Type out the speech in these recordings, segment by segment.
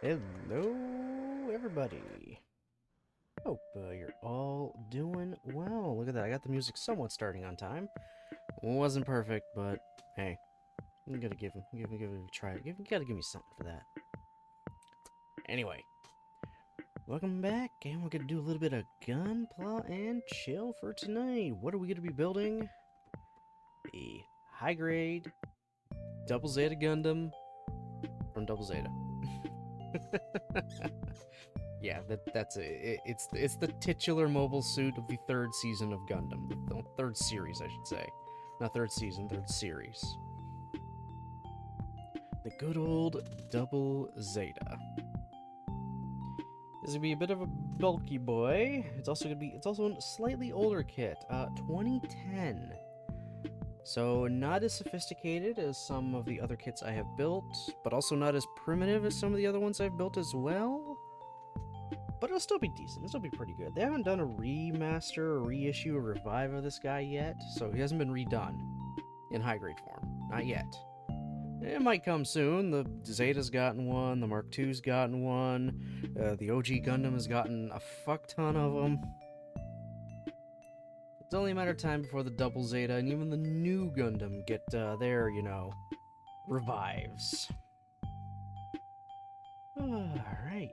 Hello, everybody. Hope you're all doing well. Look at that. I got the music somewhat starting on time. Wasn't perfect, but hey, you gotta give it a try. You gotta give me something for that. Anyway, welcome back, and we're gonna do a little bit of gunpla and chill for tonight. What are we gonna be building? A high-grade Double Zeta Gundam from Double Zeta. Yeah, that's it. It's the titular mobile suit of the third season of Gundam. The third series, I should say. Not third season, third series. The good old Double Zeta. This is gonna be a bit of a bulky boy. It's also a slightly older kit. 2010. So not as sophisticated as some of the other kits I have built, but also not as primitive as some of the other ones I've built as well. But it'll still be decent. It'll still be pretty good. They haven't done a remaster, a reissue, a revive of this guy yet, so he hasn't been redone in high-grade form. Not yet. It might come soon. The Zeta's gotten one, the Mark II's gotten one, the OG Gundam has gotten a fuck ton of them. It's only a matter of time before the Double Zeta and even the new Gundam get their, revives. Alright.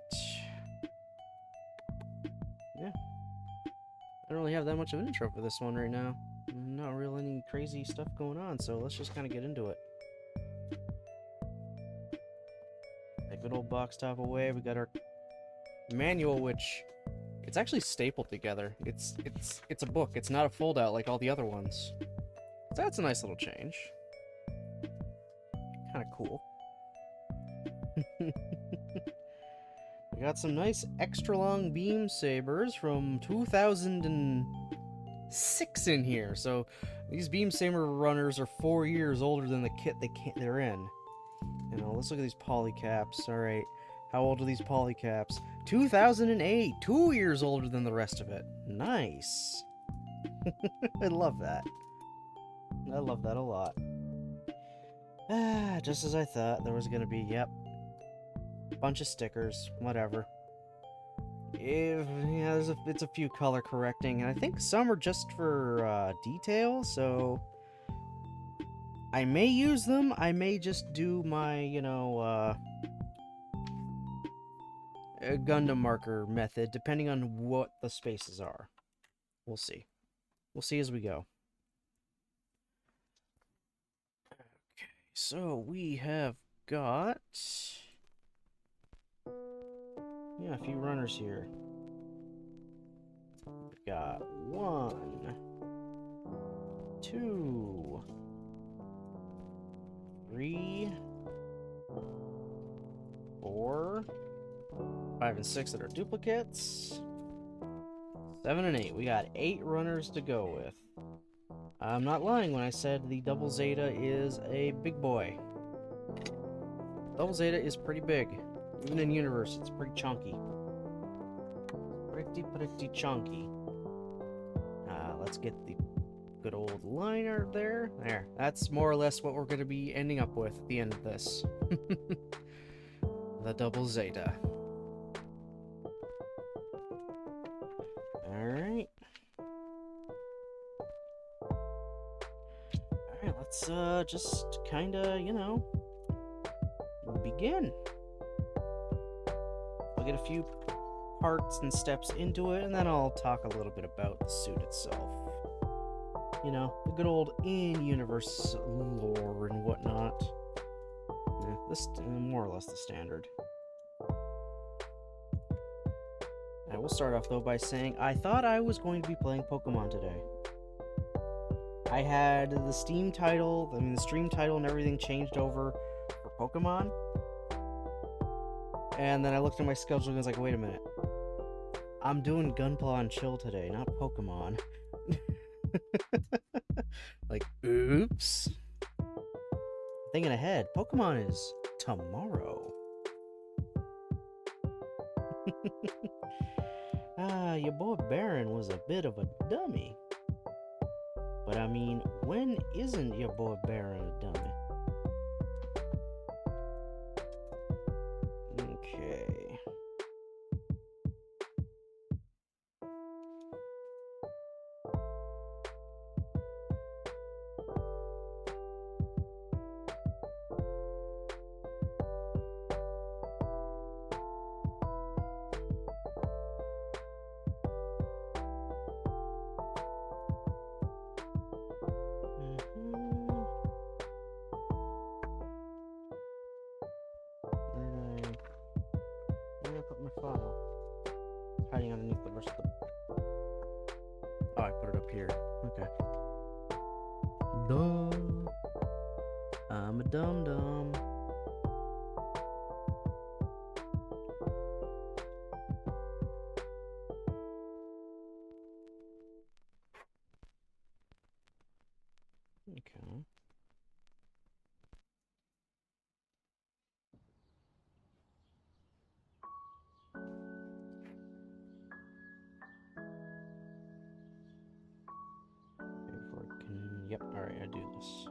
Yeah. I don't really have that much of an intro for this one right now. Not really any crazy stuff going on, so let's just kind of get into it. That good old box top away, we got our manual, which it's actually stapled together. It's a book. It's not a fold-out like all the other ones. So that's a nice little change. Kind of cool. We got some nice extra long beam sabers from 2006 in here. So these beam saber runners are 4 years older than the kit they're in. You know, let's look at these polycaps. All right, how old are these polycaps? 2008, 2 years older than the rest of it. Nice. I love that. I love that a lot. Just as I thought, there was gonna be, yep. Bunch of stickers, whatever. It's a few color correcting, and I think some are just for detail, so I may use them. I may just do my, Gundam marker method, depending on what the spaces are. We'll see. We'll see as we go. Okay, so we have got... yeah, a few runners here. We've got 1, 2, 3, 4, 5 and 6 that are duplicates. 7 and 8. We got 8 runners to go with. I'm not lying when I said the Double Zeta is a big boy. Double Zeta is pretty big. Even in universe, it's pretty chunky. Pretty chunky. Let's get the good old liner there. There. That's more or less what we're going to be ending up with at the end of this. The Double Zeta. Alright. Alright, let's just kinda, begin. I'll get a few parts and steps into it, and then I'll talk a little bit about the suit itself. You know, the good old in-universe lore and whatnot. Yeah, this more or less the standard. I will start off, though, by saying I thought I was going to be playing Pokemon today. I had the Steam title, the stream title and everything changed over for Pokemon. And then I looked at my schedule and was like, wait a minute. I'm doing Gunpla and Chill today, not Pokemon. Like, oops. Thinking ahead, Pokemon is tomorrow. Your boy Baron was a bit of a dummy. But I mean, when isn't your boy Baron a dummy? Okay. Where's the... Oh, I put it up here. Okay. Duh. I'm a dum-dum. Okay. Yep, alright, I do this.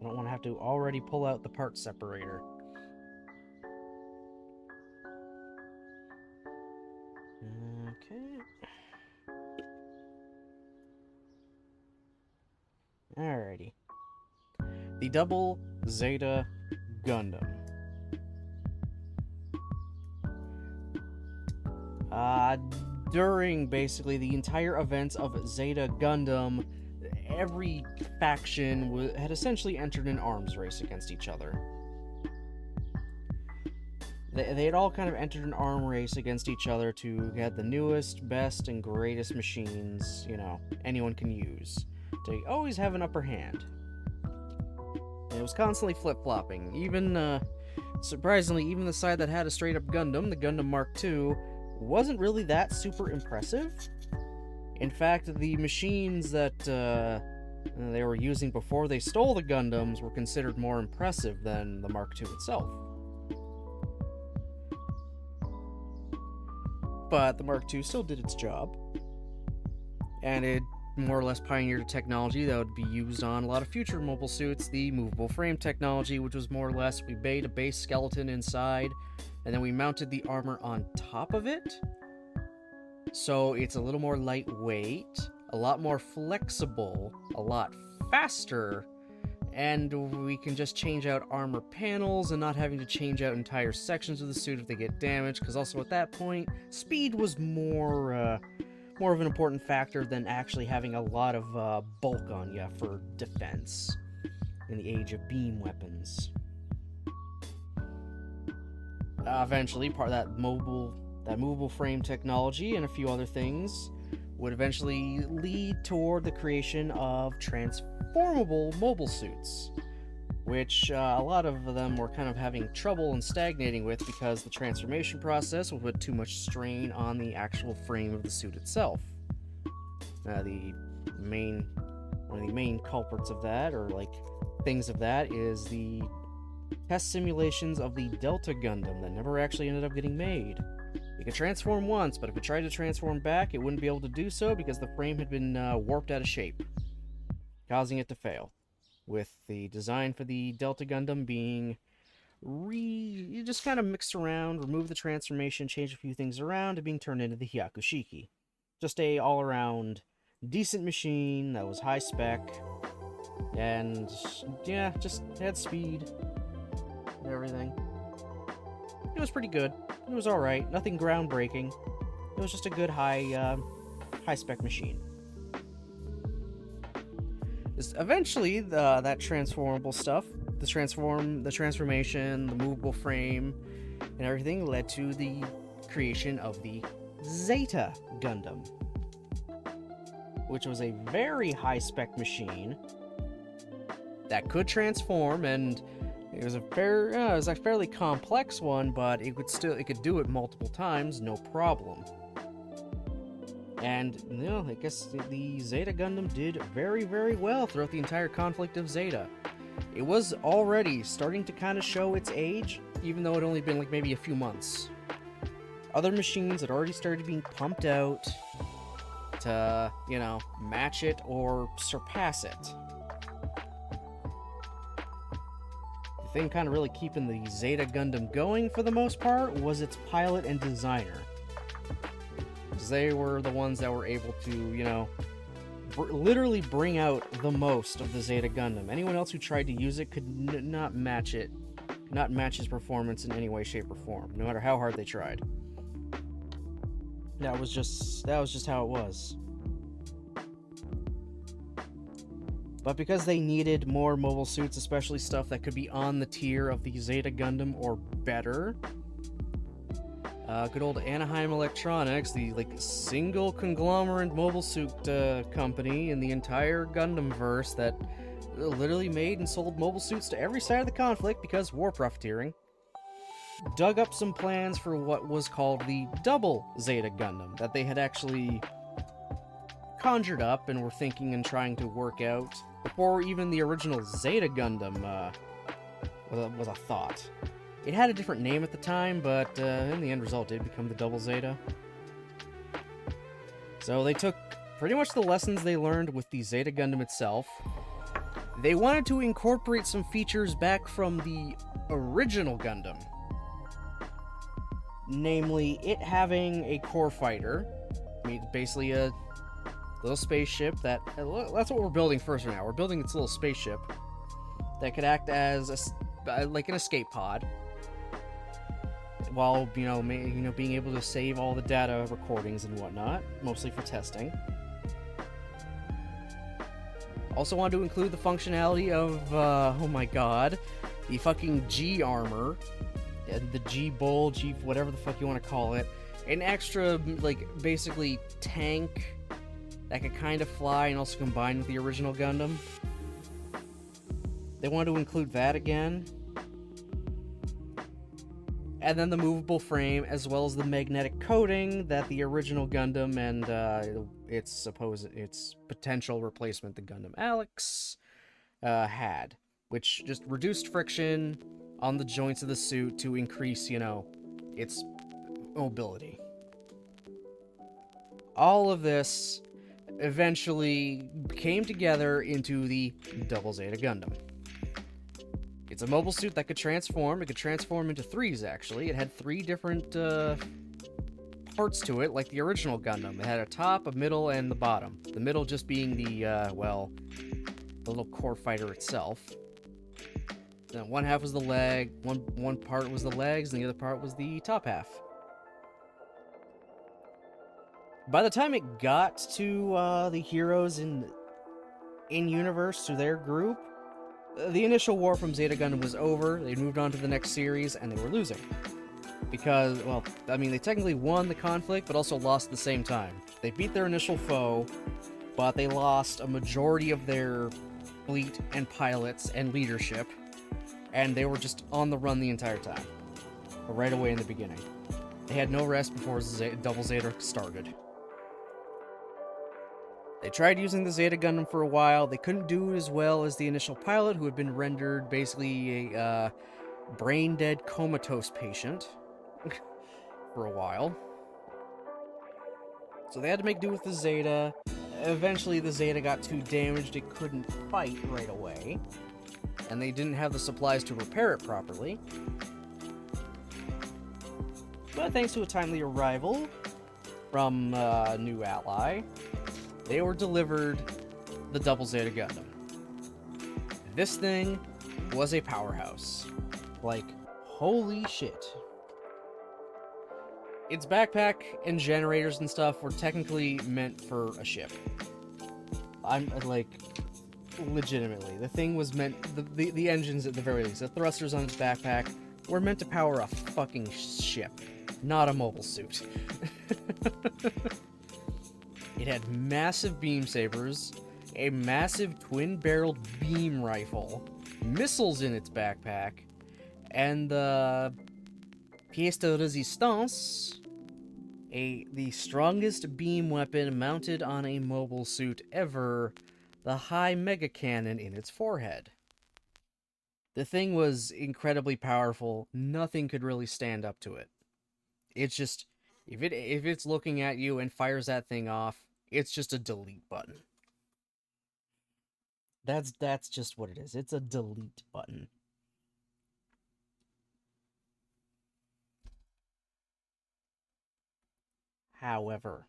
I don't want to have to already pull out the part separator. Okay. Alrighty. The double Zeta Gundam. During basically the entire events of Zeta Gundam, every faction had essentially entered an arms race against each other. They had all kind of entered an arm race against each other to get the newest, best, and greatest machines, you know, anyone can use, to always have an upper hand. And it was constantly flip-flopping. Even, surprisingly, even the side that had a straight-up Gundam, the Gundam Mark II, wasn't really that super impressive. In fact, the machines that they were using before they stole the Gundams were considered more impressive than the Mark II itself. But the Mark II still did its job, and it more or less pioneered a technology that would be used on a lot of future mobile suits, the movable frame technology, which was more or less we made a base skeleton inside, and then we mounted the armor on top of it. So it's a little more lightweight, a lot more flexible, a lot faster, and we can just change out armor panels and not having to change out entire sections of the suit if they get damaged, because also at that point, speed was more of an important factor than actually having a lot of bulk on you for defense in the age of beam weapons. Eventually, part of that movable frame technology and a few other things would eventually lead toward the creation of transformable mobile suits, which a lot of them were kind of having trouble and stagnating with because the transformation process would put too much strain on the actual frame of the suit itself. One of the main culprits of that, or like things of that, is the test simulations of the Delta Gundam that never actually ended up getting made. It could transform once, but if it tried to transform back, it wouldn't be able to do so because the frame had been warped out of shape, causing it to fail. With the design for the Delta Gundam being you just kind of mixed around, remove the transformation, change a few things around, and being turned into the Hyakushiki. Just a all-around decent machine that was high spec, and yeah, just had speed and everything. It was pretty good. It was alright. Nothing groundbreaking. It was just a good high spec machine. Eventually, that transformable stuff, the transformation, the movable frame, and everything led to the creation of the Zeta Gundam, which was a very high-spec machine that could transform, and it was a fairly complex one, but it could do it multiple times, no problem. And, you know, I guess the Zeta Gundam did very, very well throughout the entire conflict of Zeta. It was already starting to kind of show its age, even though it had only been like maybe a few months. Other machines had already started being pumped out to, you know, match it or surpass it. The thing kind of really keeping the Zeta Gundam going for the most part was its pilot and designer. They were the ones that were able to, you know, literally bring out the most of the Zeta Gundam. Anyone else who tried to use it could not match it, not match his performance in any way, shape, or form, no matter how hard they tried. That was just how it was. But because they needed more mobile suits, especially stuff that could be on the tier of the Zeta Gundam or better, Good old Anaheim Electronics, the single conglomerate mobile suit company in the entire Gundam verse that literally made and sold mobile suits to every side of the conflict because war profiteering, dug up some plans for what was called the Double Zeta Gundam that they had actually conjured up and were thinking and trying to work out before even the original Zeta Gundam was a thought. It had a different name at the time, but in the end result did become the Double Zeta. So they took pretty much the lessons they learned with the Zeta Gundam itself. They wanted to incorporate some features back from the original Gundam. Namely, it having a core fighter. I mean, basically a little spaceship that's what we're building first right now. We're building its little spaceship that could act as like an escape pod, while being able to save all the data recordings and whatnot, mostly for testing. Also wanted to include the functionality of oh my god, the fucking G armor, and the G bull, G whatever the fuck you want to call it, an extra basically tank that could kind of fly and also combine with the original Gundam. They wanted to include that again. And then the movable frame, as well as the magnetic coating that the original Gundam and its potential replacement, the Gundam Alex, had, which just reduced friction on the joints of the suit to increase, its mobility. All of this eventually came together into the Double Zeta Gundam. It's a mobile suit that could transform. It could transform into threes, actually. It had 3 different parts to it, like the original Gundam. It had a top, a middle, and the bottom. The middle just being the little core fighter itself. Then one half was the leg, one part was the legs, and the other part was the top half. By the time it got to the heroes in universe, to their group, the initial war from Zeta Gundam was over. They moved on to the next series, and they were losing. Because, they technically won the conflict, but also lost at the same time. They beat their initial foe, but they lost a majority of their fleet and pilots and leadership, and they were just on the run the entire time. Right away in the beginning. They had no rest before Double Zeta started. They tried using the Zeta Gundam for a while. They couldn't do it as well as the initial pilot, who had been rendered basically a brain-dead comatose patient for a while. So they had to make do with the Zeta. Eventually, the Zeta got too damaged it couldn't fight right away, and they didn't have the supplies to repair it properly. But thanks to a timely arrival from a new ally, they were delivered the Double Zeta Gundam. This thing was a powerhouse. Holy shit. Its backpack and generators and stuff were technically meant for a ship. Legitimately. The thing was meant, the engines at the very least, the thrusters on its backpack were meant to power a fucking ship, not a mobile suit. It had massive beam sabers, a massive twin-barreled beam rifle, missiles in its backpack, and the pièce de résistance, the strongest beam weapon mounted on a mobile suit ever, the high mega cannon in its forehead. The thing was incredibly powerful. Nothing could really stand up to it. It's just, if it's looking at you and fires that thing off, it's just a delete button. That's just what it is. It's a delete button. However,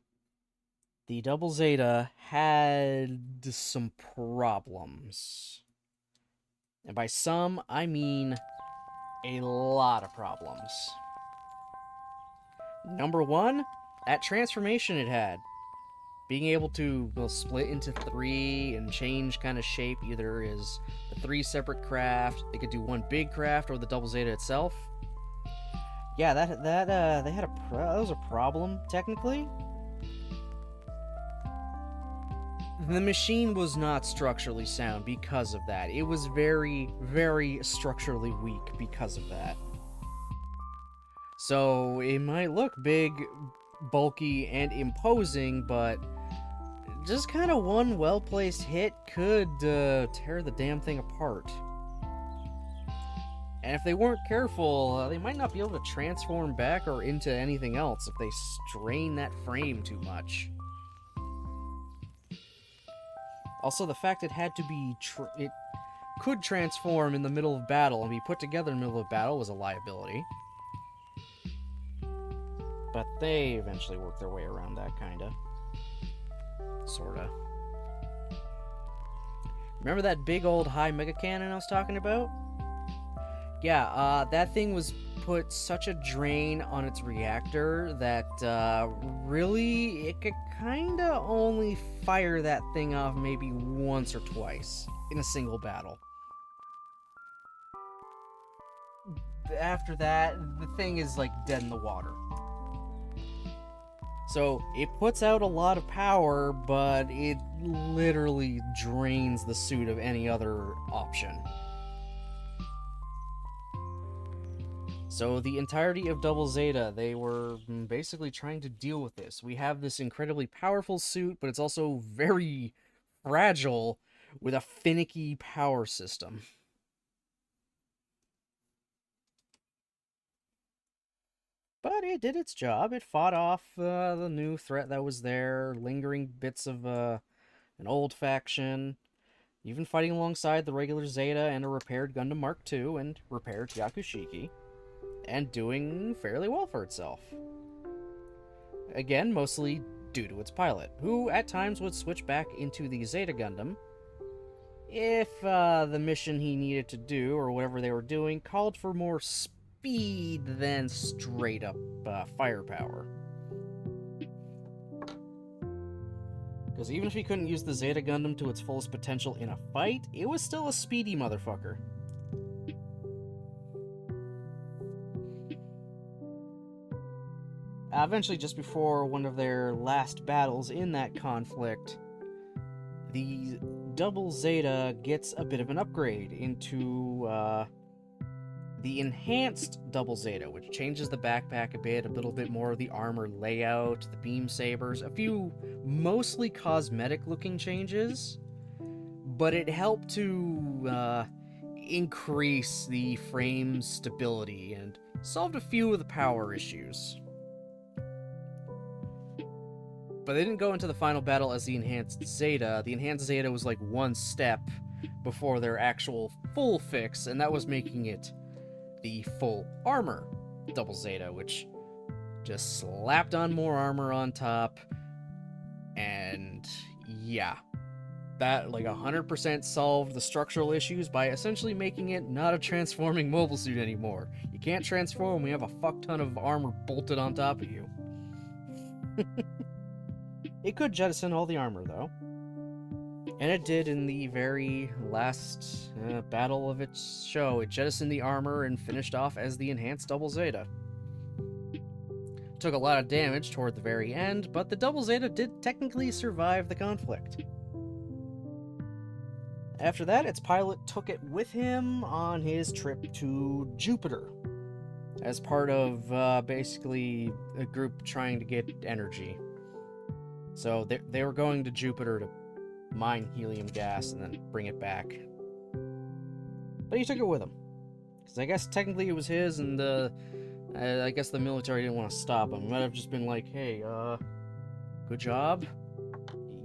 the Double Zeta had some problems. And by some, I mean a lot of problems. Number 1, that transformation it had. Being able to split into 3 and change kind of shape, either is the 3 separate craft, they could do one big craft, or the Double Zeta itself. Yeah, they had that was a problem technically. The machine was not structurally sound because of that. It was very, very structurally weak because of that. So it might look big, bulky, and imposing, but just kind of one well-placed hit could tear the damn thing apart. And if they weren't careful, they might not be able to transform back or into anything else if they strain that frame too much. Also, the fact it had to be it could transform in the middle of battle and be put together in the middle of battle was a liability. But they eventually worked their way around that, kinda. Sorta. Remember that big old high mega cannon I was talking about? Yeah, that thing was put such a drain on its reactor that, really, it could kinda only fire that thing off maybe once or twice in a single battle. After that, the thing is, like, dead in the water. So, it puts out a lot of power, but it literally drains the suit of any other option. So the entirety of Double Zeta, they were basically trying to deal with this. We have this incredibly powerful suit, but it's also very fragile with a finicky power system. But it did its job. It fought off the new threat that was there, lingering bits of an old faction, even fighting alongside the regular Zeta and a repaired Gundam Mark II and repaired Yakushiki. And doing fairly well for itself. Again, mostly due to its pilot, who at times would switch back into the Zeta Gundam if the mission he needed to do, or whatever they were doing, called for more speed than straight-up firepower. Because even if he couldn't use the Zeta Gundam to its fullest potential in a fight, it was still a speedy motherfucker. Eventually, just before one of their last battles in that conflict, the Double Zeta gets a bit of an upgrade into the Enhanced Double Zeta, which changes the backpack a bit, a little bit more of the armor layout, the beam sabers, a few mostly cosmetic-looking changes, but it helped to increase the frame's stability and solved a few of the power issues. But they didn't go into the final battle as the Enhanced Zeta. The Enhanced Zeta was like one step before their actual full fix, and that was making it the full armor Double Zeta, which just slapped on more armor on top, and yeah, that like 100% solved the structural issues by essentially making it not a transforming mobile suit anymore. You can't transform, we have a fuck ton of armor bolted on top of you. It could jettison all the armor, though. And it did in the very last battle of its show. It jettisoned the armor and finished off as the Enhanced Double Zeta. Took a lot of damage toward the very end, but the Double Zeta did technically survive the conflict. After that, its pilot took it with him on his trip to Jupiter, as part of basically a group trying to get energy. So they were going to Jupiter to mine helium gas and then bring it back. But he took it with him. Because I guess technically it was his, and I guess the military didn't want to stop him. It might have just been like, hey, good job.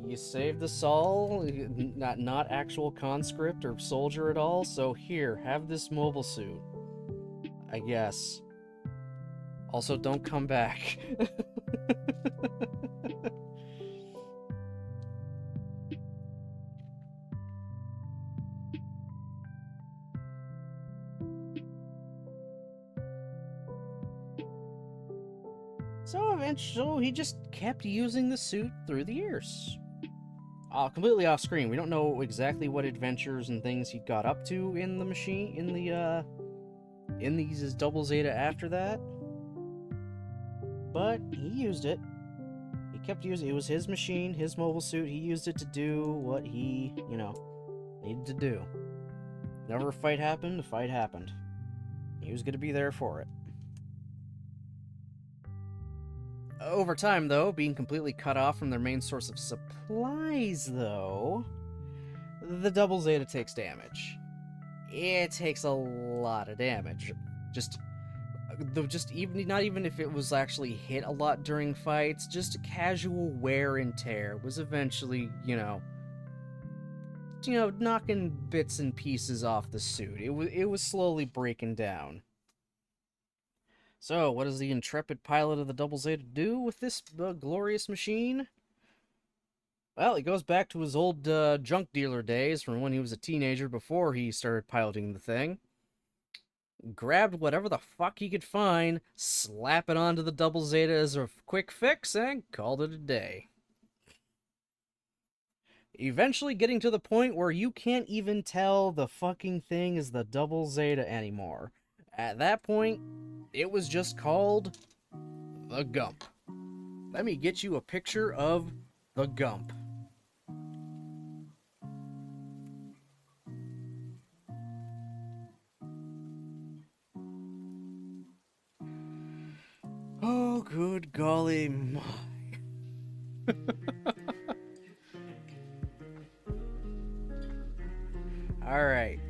You saved us all, not actual conscript or soldier at all, so here, have this mobile suit. I guess. Also, don't come back. So eventually, he just kept using the suit through the years. Completely off screen. We don't know exactly what adventures and things he got up to in the machine, in these Double Zeta after that. but he used it. He kept using it. It was his machine, his mobile suit. He used it to do what he, needed to do. Whenever a fight happened, He was going to be there for it. Over time, though, being completely cut off from their main source of supplies, though, the Double Zeta takes damage. It takes a lot of damage. Not even if it was actually hit a lot during fights, just casual wear and tear was eventually, knocking bits and pieces off the suit. It was slowly breaking down. So, what does the intrepid pilot of the Double Zeta do with this glorious machine? Well, he goes back to his old junk dealer days from when he was a teenager before he started piloting the thing. Grabbed whatever the fuck he could find, slap it onto the Double Zeta as a quick fix, and called it a day. Eventually getting to the point where you can't even tell the fucking thing is the Double Zeta anymore. At that point, it was just called the Gump. Let me get you a picture of the Gump. Oh, good golly my. Alright.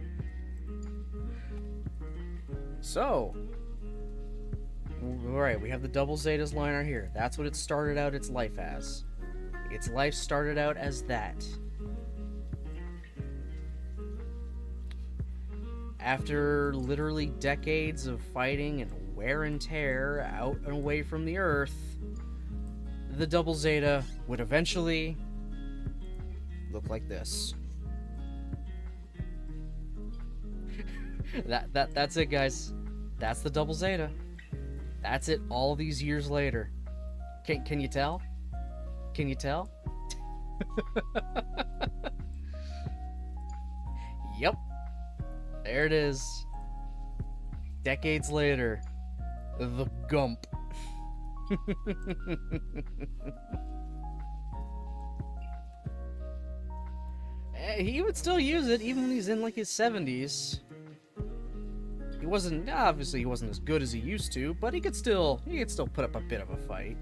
So. Alright, we have the Double Zeta's liner here. That's what it started out its life as. Its life started out as that. After literally decades of fighting and wear and tear out and away from the Earth, the Double Zeta would eventually look like this. That's it, guys. That's the Double Zeta. That's it all these years later. Can you tell? Can you tell? Yep. There it is. Decades later. The Gump. He would still use it even when he's in like his 70s. Obviously he wasn't as good as he used to, but he could still put up a bit of a fight.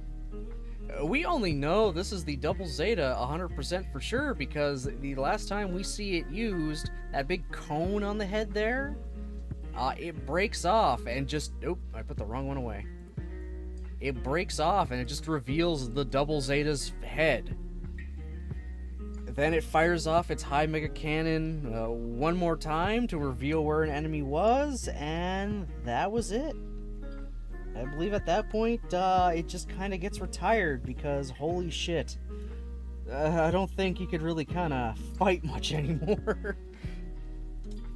We only know this is the Double Zeta 100% for sure because the last time we see it used, that big cone on the head there, it breaks off and just... Nope, I put the wrong one away. It breaks off and it just reveals the Double Zeta's head. Then it fires off its high mega cannon one more time to reveal where an enemy was, and that was it. I believe at that point, it just kind of gets retired because, holy shit, I don't think you could really kind of fight much anymore.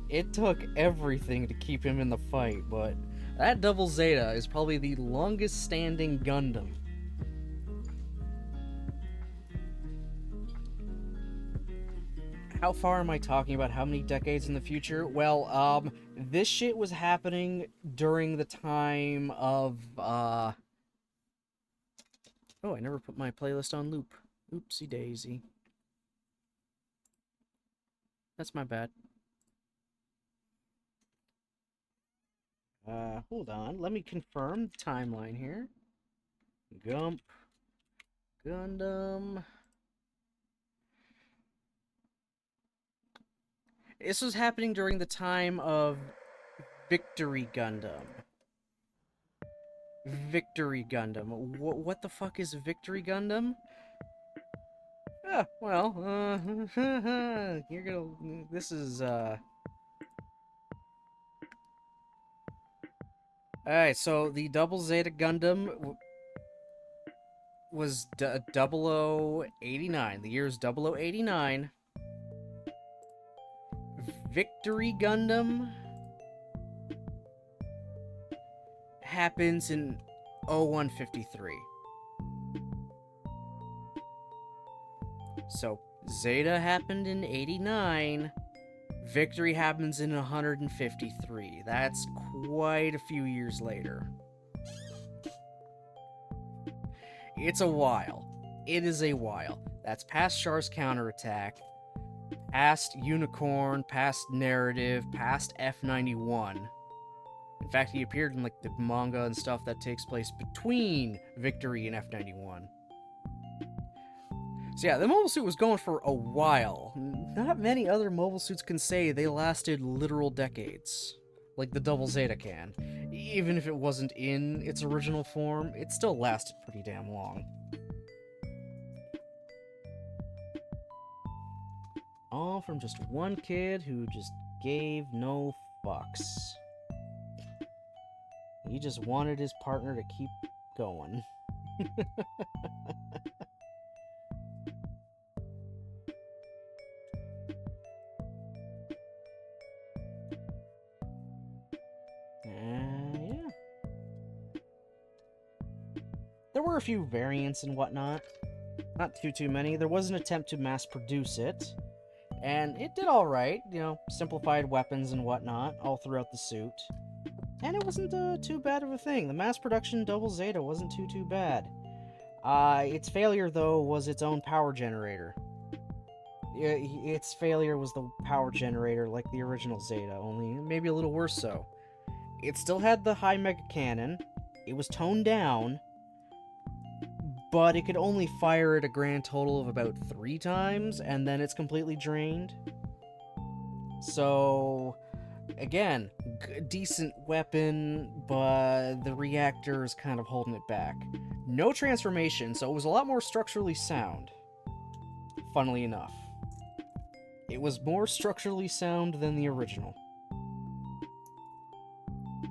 It took everything to keep him in the fight, but that Double Zeta is probably the longest standing Gundam. How far am I talking about? How many decades in the future? Well, this shit was happening during the time of, Oh, I never put my playlist on loop. Oopsie daisy. That's my bad. Hold on. Let me confirm the timeline here. Gump. Gundam. This was happening during the time of Victory Gundam. Victory Gundam. What the fuck is Victory Gundam? Well, you're gonna... This is, Alright, so the Double Zeta Gundam was 0089. The year is 0089. Victory Gundam happens in 0153. So, Zeta happened in 89. Victory happens in 153. That's quite a few years later. It's a while. It is a while. That's past Char's counterattack, past Unicorn, past Narrative, past F91. In fact, he appeared in like the manga and stuff that takes place between Victory and F91. So yeah, the mobile suit was going for a while. Not many other mobile suits can say they lasted literal decades, like the Double Zeta can. Even if it wasn't in its original form, it still lasted pretty damn long. All from just one kid who just gave no fucks. He just wanted his partner to keep going. Yeah. There were a few variants and whatnot. Not too many. There was an attempt to mass produce it. And it did alright, you know, simplified weapons and whatnot all throughout the suit. And it wasn't too bad of a thing. The mass production Double Zeta wasn't too bad. Its failure, though, was its own power generator. Its failure was the power generator like the original Zeta, only maybe a little worse so. It still had the high mega cannon. It was toned down, but it could only fire it a grand total of about 3 times, and then it's completely drained. So, again, decent weapon, but the reactor is kind of holding it back. No transformation, so it was a lot more structurally sound. Funnily enough. It was more structurally sound than the original.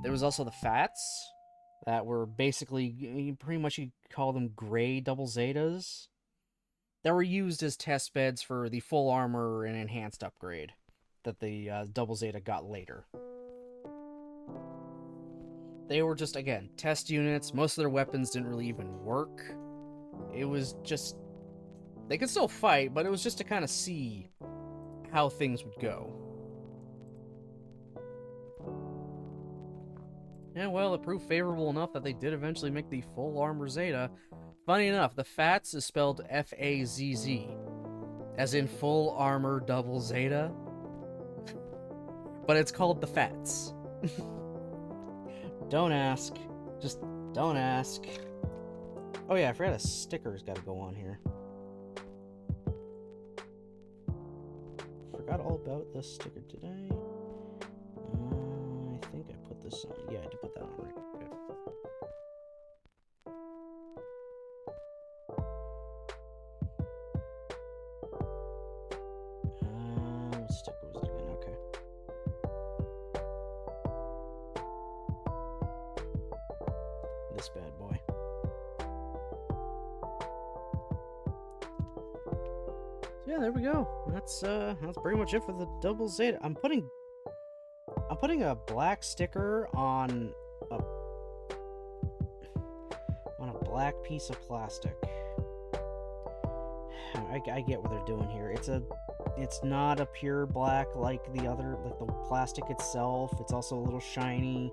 There was also the Fats, that were basically, pretty much you call them gray Double Zetas, that were used as test beds for the full armor and enhanced upgrade that the Double Zeta got later. They were just, again, test units. Most of their weapons didn't really even work. It was just... They could still fight, but it was just to kind of see how things would go. Yeah, well, it proved favorable enough that they did eventually make the full armor Zeta. Funny enough, the Fats is spelled F-A-Z-Z, as in full armor Double Zeta. But it's called the Fats. Don't ask. Just don't ask. Oh yeah, I forgot a sticker's gotta go on here. Forgot all about this sticker, did I? I think I put this on. Yeah, I did put that on right. Good. What sticker was it again? Okay. This bad boy. So yeah, there we go. That's pretty much it for the Double Zeta. I'm putting a black sticker on a black piece of plastic. I get what they're doing here. It's not a pure black like the other, like the plastic itself. It's also a little shiny.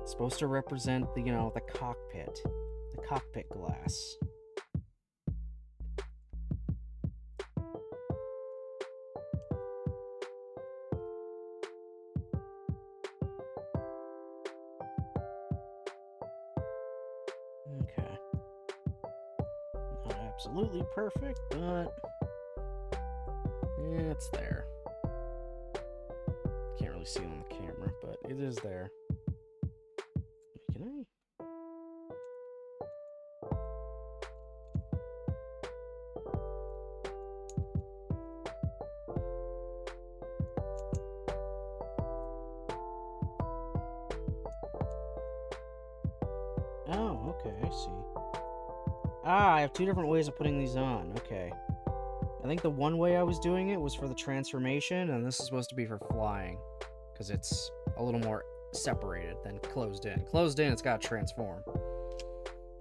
It's supposed to represent the, the cockpit glass. Okay. Not absolutely perfect, but yeah, it's there. Can't really see it on the camera, but it is there. Can I? Oh, okay, I see. I have 2 different ways of putting these on. Okay. I think the one way I was doing it was for the transformation, and this is supposed to be for flying, because it's a little more separated than closed in. Closed in, it's got to transform.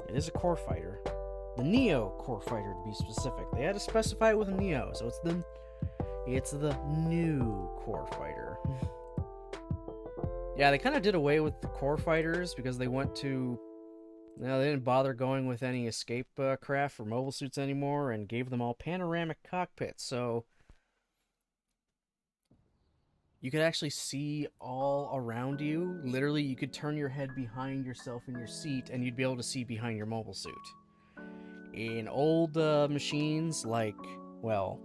It is a core fighter. The Neo core fighter, to be specific. They had to specify it with Neo, so it's the new core fighter. Yeah, they kind of did away with the core fighters because they went to Now, they didn't bother going with any escape craft for mobile suits anymore and gave them all panoramic cockpits, so you could actually see all around you. Literally, you could turn your head behind yourself in your seat and you'd be able to see behind your mobile suit. In old machines like, well,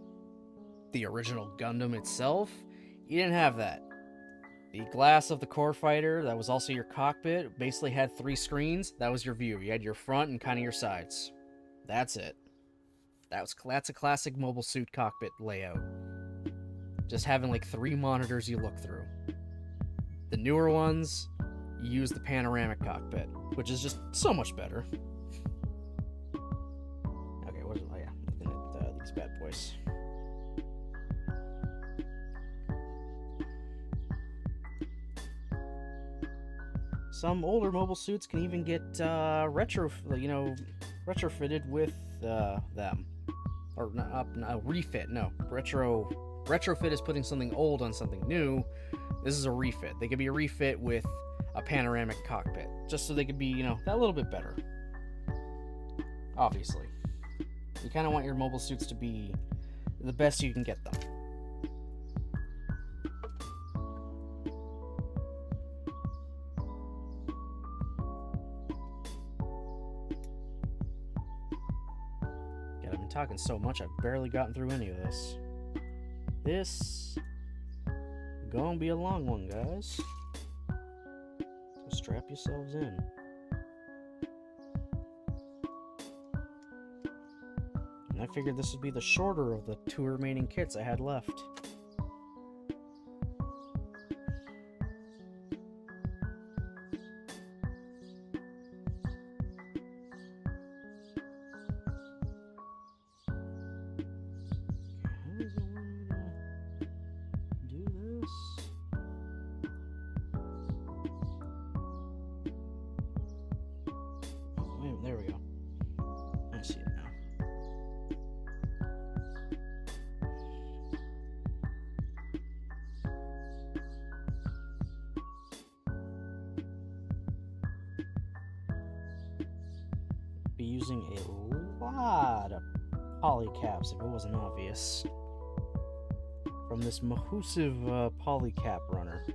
the original Gundam itself, you didn't have that. The glass of the core fighter, that was also your cockpit, basically had 3 screens. That was your view. You had your front and kind of your sides. That's it. That's a classic mobile suit cockpit layout. Just having like 3 monitors you look through. The newer ones, you use the panoramic cockpit, which is just so much better. Okay, what is it? Oh yeah, looking at these bad boys. Some older mobile suits can even get retrofitted with them, or not refit. No, retrofit is putting something old on something new. This is a refit. They could be a refit with a panoramic cockpit, just so they could be, that little bit better. Obviously, you kind of want your mobile suits to be the best you can get them. Talking so much, I've barely gotten through any of this. This gonna be a long one, guys. So strap yourselves in. And I figured this would be the shorter of the 2 remaining kits I had left. There we go. I see it now. Be using a lot of polycaps if it wasn't obvious. From this Mahusive polycap runner.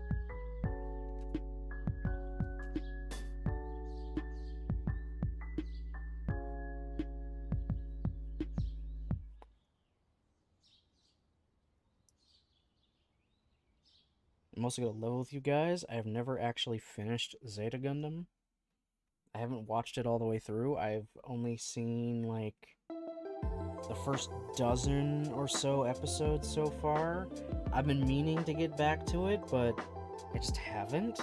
I'm also going to level with you guys. I have never actually finished ZZ Gundam. I haven't watched it all the way through. I've only seen, like, the first dozen or so episodes so far. I've been meaning to get back to it, but I just haven't.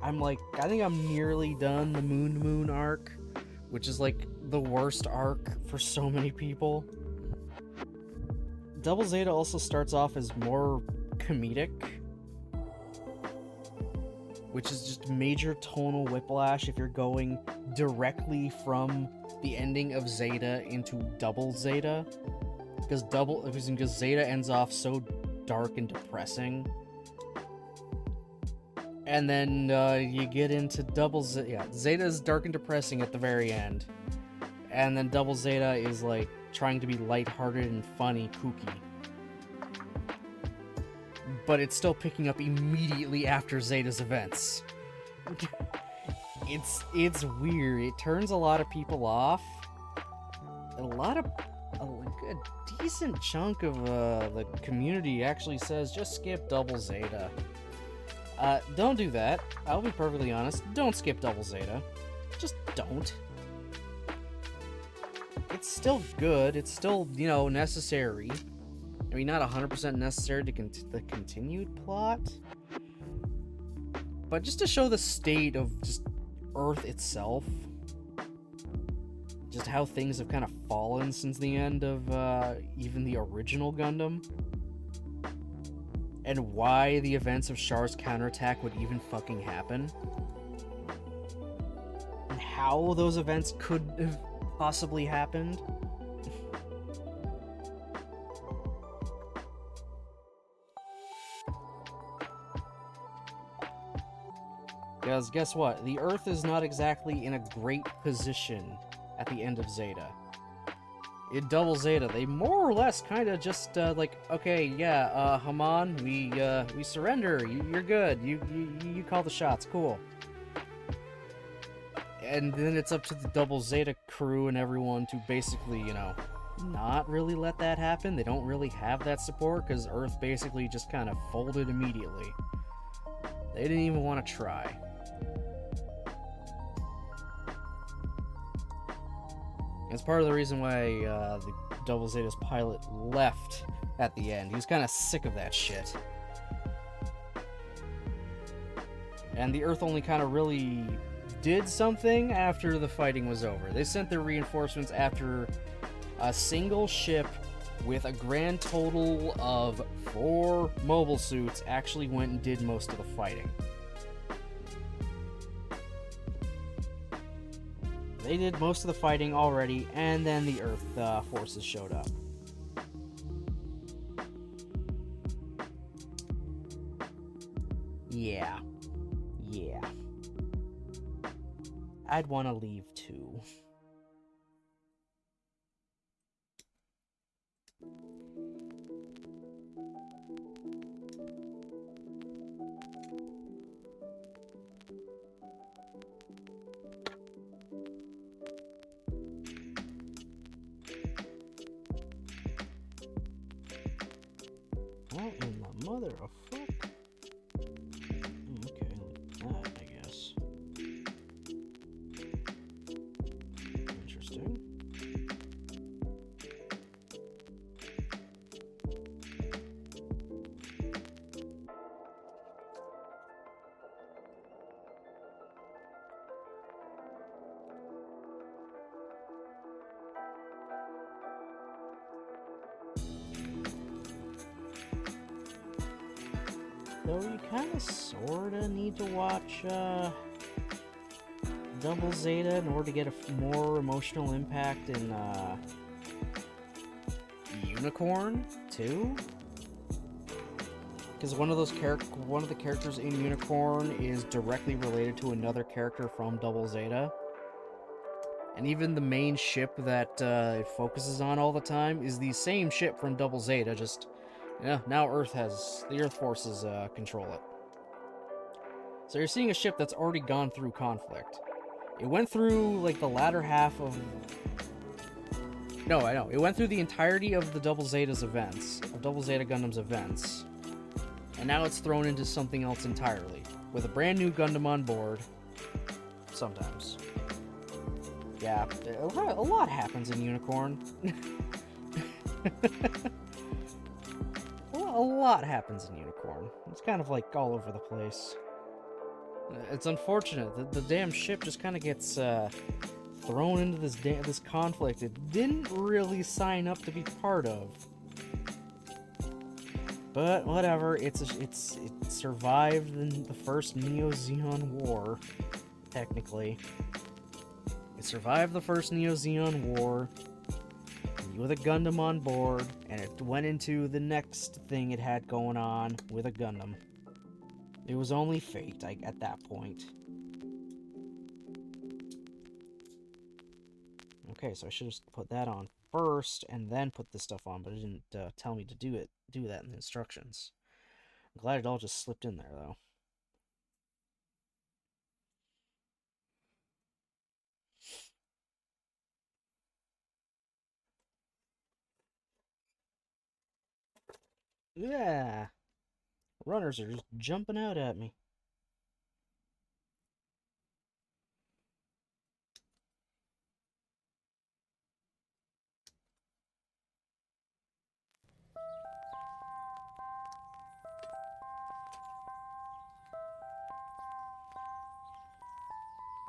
I think I'm nearly done the Moon arc, which is, like, the worst arc for so many people. Double Zeta also starts off as more comedic, which is just major tonal whiplash if you're going directly from the ending of Zeta into Double Zeta, because Zeta ends off so dark and depressing, and then you get into Double Zeta. Yeah, Zeta is dark and depressing at the very end, and then Double Zeta is like trying to be lighthearted and funny, kooky. But it's still picking up immediately after Zeta's events. It's weird. It turns a lot of people off. A decent chunk of the community actually says just skip Double Zeta. Don't do that. I'll be perfectly honest. Don't skip Double Zeta. Just don't. It's still good. It's still, necessary. I mean, not 100% necessary to the continued plot, but just to show the state of just Earth itself, just how things have kind of fallen since the end of even the original Gundam, and why the events of Char's counterattack would even fucking happen, and how those events could have possibly happened. Because guess what? The Earth is not exactly in a great position at the end of Zeta. In Double Zeta, they more or less kind of just like, okay, yeah, Haman, we surrender. You're good. You call the shots. Cool. And then it's up to the Double Zeta crew and everyone to basically, you know, not really let that happen. They don't really have that support because Earth basically just kind of folded immediately. They didn't even want to try. It's part of the reason why the Double Zeta's pilot left at the end. He was kind of sick of that shit. And the Earth only kind of really did something after the fighting was over. They sent their reinforcements after a single ship with a grand total of 4 mobile suits actually went and did most of the fighting. They did most of the fighting already, and then the Earth forces showed up. Yeah. I'd want to leave too. What in the mother of fuck? Okay, like that, I guess. Interesting. Though you kind of sorta need to watch Double Zeta in order to get a more emotional impact in Unicorn too, because one of the characters in Unicorn is directly related to another character from Double Zeta, and even the main ship that it focuses on all the time is the same ship from Double Zeta, just. Yeah, now the Earth forces control it. So you're seeing a ship that's already gone through conflict. It went through, like, the latter half of... No, I know. It went through the entirety of the Double Zeta's events, of Double Zeta Gundam's events. And now it's thrown into something else entirely, with a brand new Gundam on board. Sometimes. Yeah, a lot happens in Unicorn. A lot happens in Unicorn. It's kind of like all over the place. It's unfortunate. The damn ship just kind of gets thrown into this conflict it didn't really sign up to be part of. But whatever. It survived the first Neo-Zeon War. Technically, it survived the first Neo-Zeon War with a Gundam on board, and it went into the next thing it had going on with a Gundam. It was only fate at that point. Okay, so I should have put that on first and then put this stuff on, but it didn't tell me to do that in the instructions. I'm glad it all just slipped in there, though. Yeah. Runners are just jumping out at me.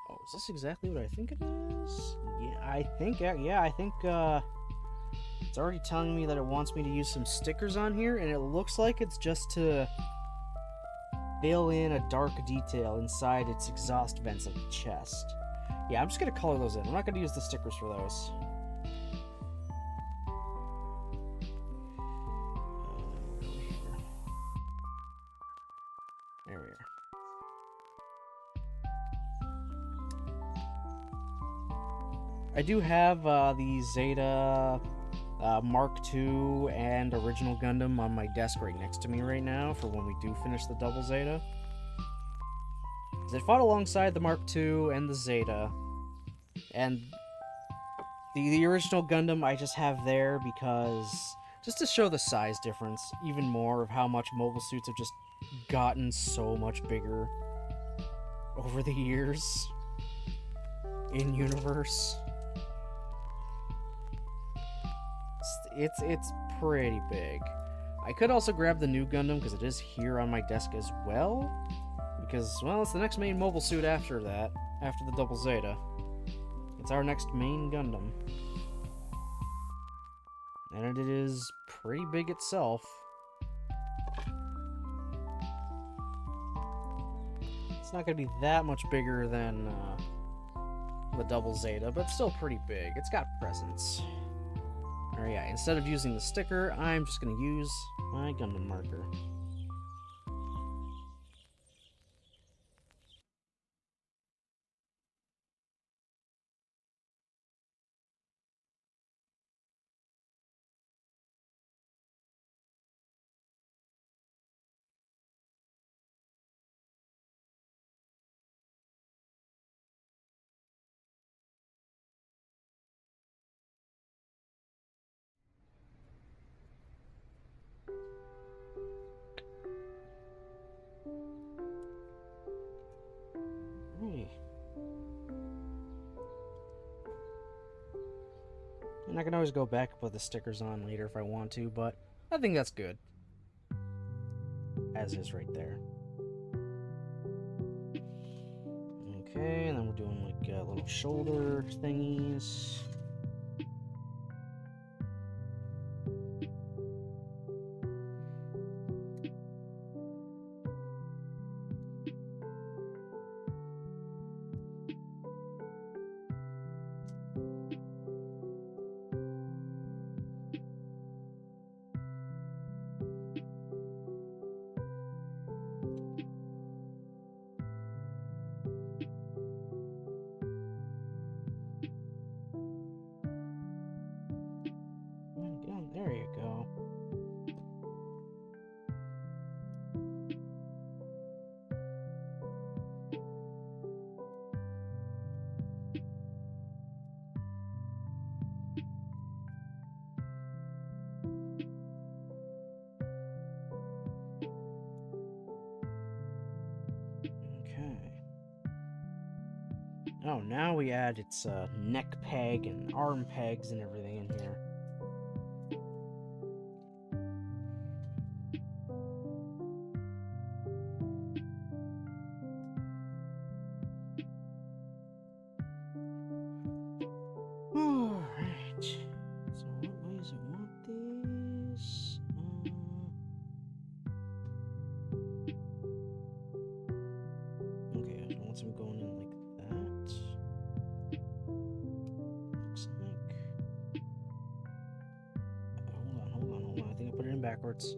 Oh, is this exactly what I think it is? Yeah, I think it's already telling me that it wants me to use some stickers on here, and it looks like it's just to fill in a dark detail inside its exhaust vents at the chest. Yeah, I'm just gonna color those in. I'm not gonna use the stickers for those. There we are. I do have the Zeta Mark II and original Gundam on my desk right next to me right now for when we do finish the double Zeta. They fought alongside the Mark II and the Zeta, and the original Gundam I just have there because just to show the size difference even more of how much mobile suits have just gotten so much bigger over the years in universe. It's pretty big. I could also grab the new Gundam because it is here on my desk as well. Because, well, it's the next main mobile suit after that, after the Double Zeta. It's our next main Gundam. And it is pretty big itself. It's not going to be that much bigger than the Double Zeta, but still pretty big. It's got presence. Alright, yeah, instead of using the sticker, I'm just going to use my Gundam marker. And I can always go back and put the stickers on later if I want to, but I think that's good. As is right there. Okay, and then we're doing like little shoulder thingies. There you go. Okay. Oh, now we add its neck peg and arm pegs and everything in here. Alright. So what ways I want these? Okay, once I'm going in like that. Looks like. Hold on. I think I put it in backwards.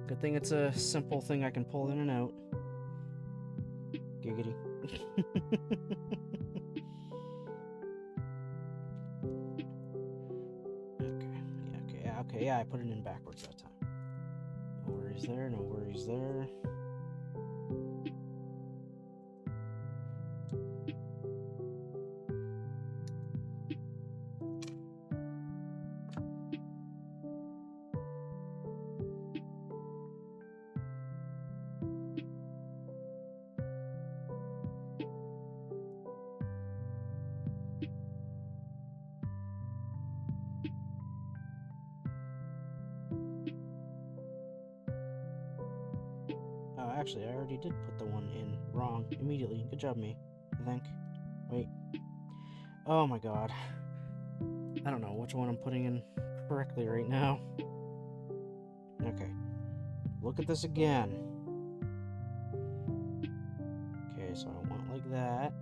Good thing it's a simple thing I can pull in and out. Giggity. Okay, yeah, I put it in backwards that time. No worries there, no worries there. Oh, actually, I already did put the one in wrong immediately. Good job, me. I think. Wait. Oh my god. I don't know which one I'm putting in correctly right now. Okay. Look at this again. Okay, so I want like that.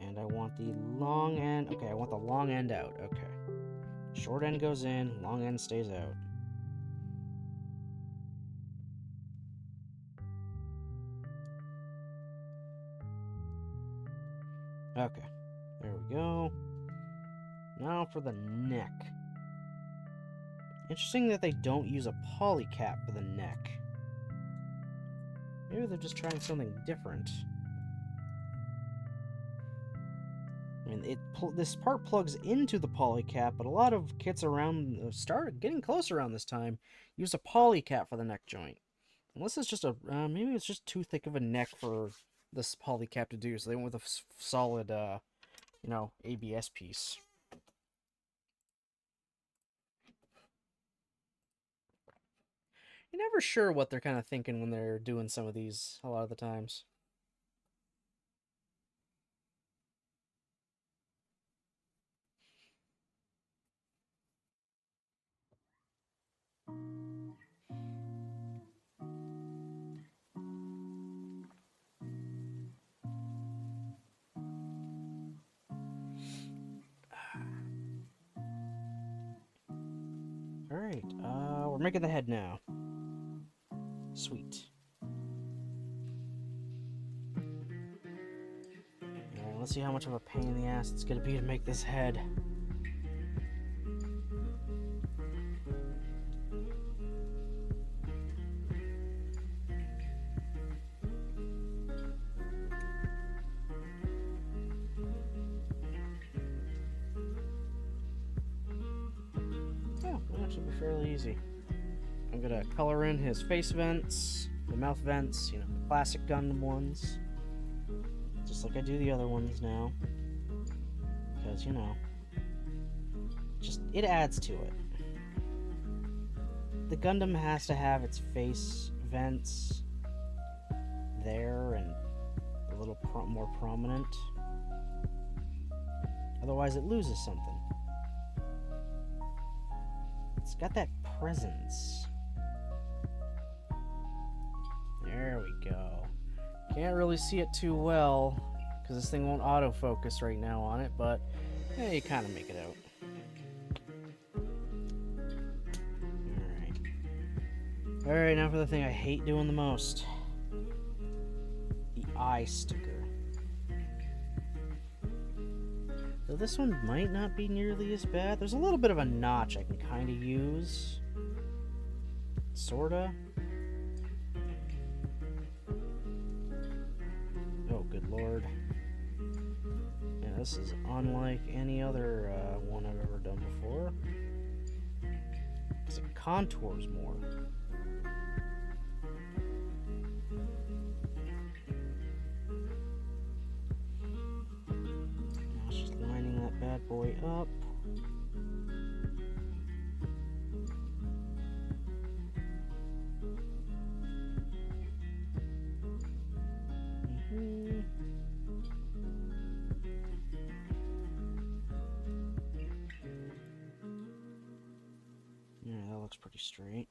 And I want the long end. Okay, I want the long end out. Okay. Short end goes in, long end stays out. Okay, there we go. Now for the neck. Interesting that they don't use a polycap for the neck. Maybe they're just trying something different. I mean, this part plugs into the polycap, but a lot of kits around getting close around this time use a polycap for the neck joint. Unless it's just maybe it's just too thick of a neck for this polycap to do, so they went with a solid, you know, ABS piece. You're never sure what they're kind of thinking when they're doing some of these, a lot of the times. Alright, we're making the head now. Sweet. Alright, let's see how much of a pain in the ass it's gonna be to make this head. Should be fairly easy. I'm gonna color in his face vents, the mouth vents, you know, the classic Gundam ones. Just like I do the other ones now. Because, you know, it adds to it. The Gundam has to have its face vents there and a little more prominent. Otherwise it loses something. It's got that presence. There we go. Can't really see it too well, because this thing won't autofocus right now on it, but yeah, you kind of make it out. Alright. Alright, now for the thing I hate doing the most. The eye sticker. So this one might not be nearly as bad. There's a little bit of a notch I can kind of use. Sorta. Oh, good lord. Yeah, this is unlike any other one I've ever done before. Because it contours more. Bad boy up. Yeah, that looks pretty straight.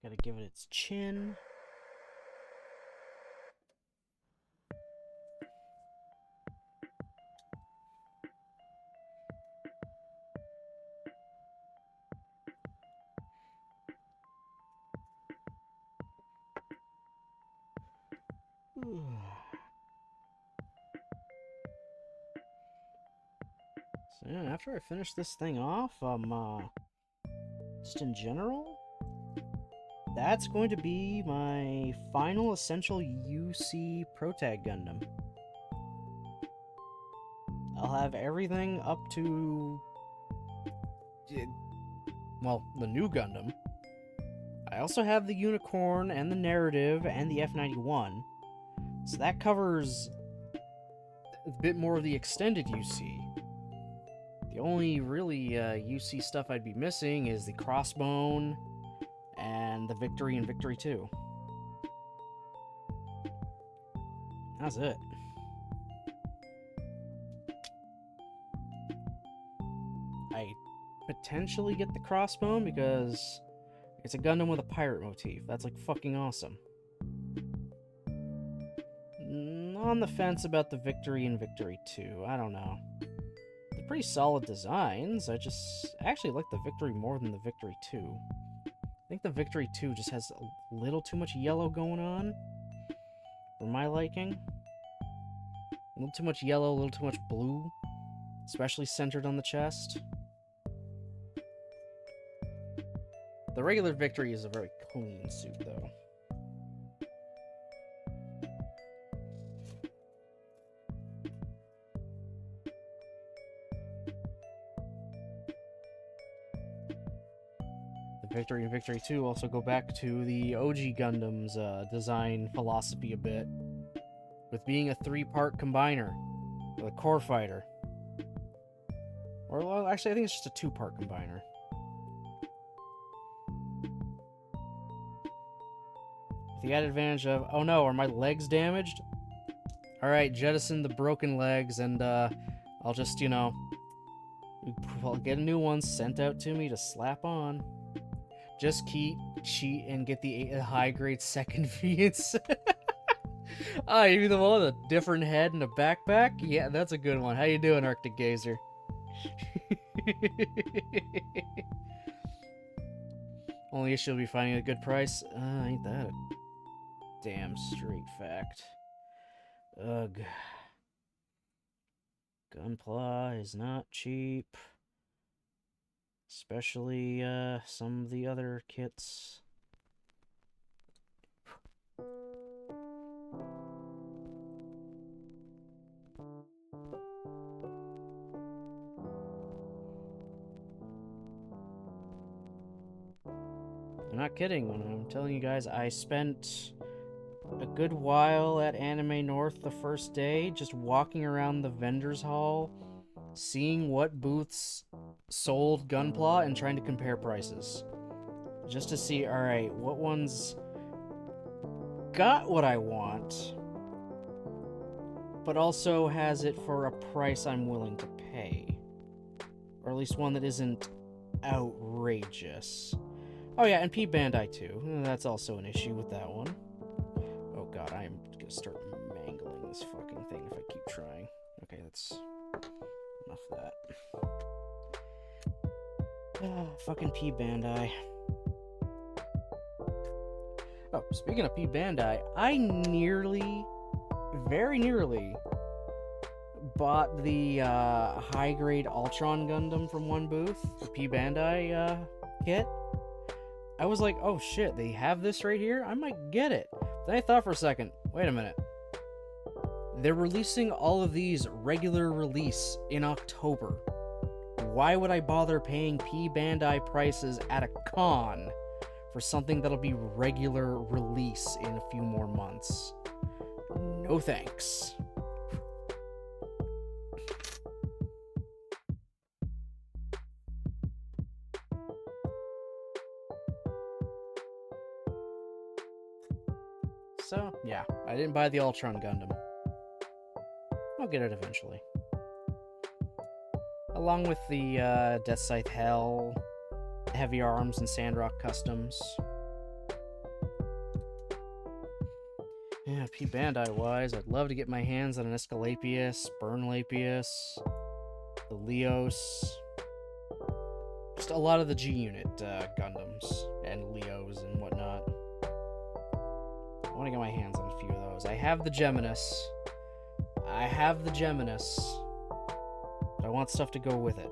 Gotta give it its chin. So yeah, after I finish this thing off, just in general, that's going to be my final essential UC Protag Gundam. I'll have everything up to, well, the new Gundam. I also have the Unicorn and the Narrative and the F91. So that covers a bit more of the extended UC. The only really UC stuff I'd be missing is the Crossbone and the Victory and Victory 2. That's it. I potentially get the Crossbone because it's a Gundam with a pirate motif. That's like fucking awesome. On the fence about the Victory and Victory 2. I don't know. They're pretty solid designs. I actually like the Victory more than the Victory 2. I think the Victory 2 just has a little too much yellow going on. for my liking. A little too much yellow, a little too much blue, especially centered on the chest. The regular Victory is a very clean suit, though. The Victory and Victory 2 also go back to the OG Gundam's design philosophy a bit, with being a 3-part combiner, with a core fighter. Or, well, actually, I think it's just a 2-part combiner. The added advantage of, oh no, are my legs damaged? Alright, jettison the broken legs, and I'll just, you know, I'll get a new one sent out to me to slap on. Just cheat and get the high-grade second Viets. Ah, you mean the one with a different head and a backpack? Yeah, that's a good one. How you doing, Arctic Gazer? Only issue will be finding a good price. Ain't that a damn straight fact. Ugh. Gunpla is not cheap. Especially, some of the other kits. I'm not kidding when I'm telling you guys I spent a good while at Anime North the first day, just walking around the vendors hall, seeing what booths sold Gunpla and trying to compare prices. Just to see, alright, what ones got what I want, but also has it for a price I'm willing to pay. Or at least one that isn't outrageous. Oh yeah, and P Bandai too. That's also an issue with that one. Oh god, I am gonna start mangling this fucking thing if I keep trying. Okay, that's enough of that. Fucking P Bandai. Oh, speaking of P Bandai, I very nearly bought the high-grade Ultron Gundam from one booth, the P Bandai kit. I was like, oh shit, they have this right here? I might get it. Then I thought for a second, wait a minute. They're releasing all of these regular release in October. Why would I bother paying P Bandai prices at a con for something that'll be regular release in a few more months? No thanks. So, yeah, I didn't buy the Ultron Gundam. I'll get it eventually. Along with the Death Scythe Hell, Heavy Arms, and Sandrock Customs. Yeah, P Bandai-wise, I'd love to get my hands on an Escalapius, Burnlapius, the Leos, just a lot of the G-Unit Gundams and Leos and whatnot. I want to get my hands on a few of those. I have the Geminus, but I want stuff to go with it.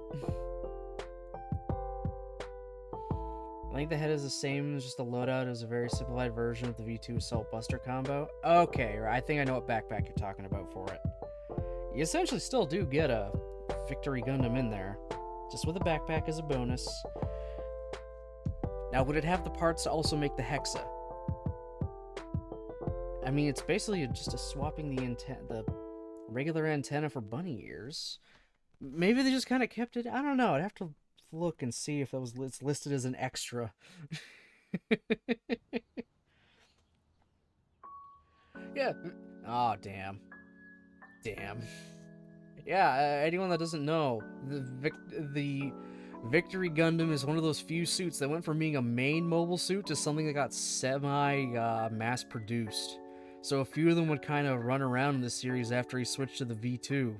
I think the head is the same, just the loadout is a very simplified version of the V2 Assault Buster combo. Okay, I think I know what backpack you're talking about for it. You essentially still do get a Victory Gundam in there, just with a backpack as a bonus. Now, would it have the parts to also make the Hexa? I mean, it's basically just a swapping the regular antenna for bunny ears. Maybe they just kind of kept it. I don't know. I'd have to look and see if it's listed as an extra. Yeah. Oh, damn. Yeah, anyone that doesn't know, the Victory Gundam is one of those few suits that went from being a main mobile suit to something that got mass produced. So a few of them would kind of run around in the series after he switched to the V2.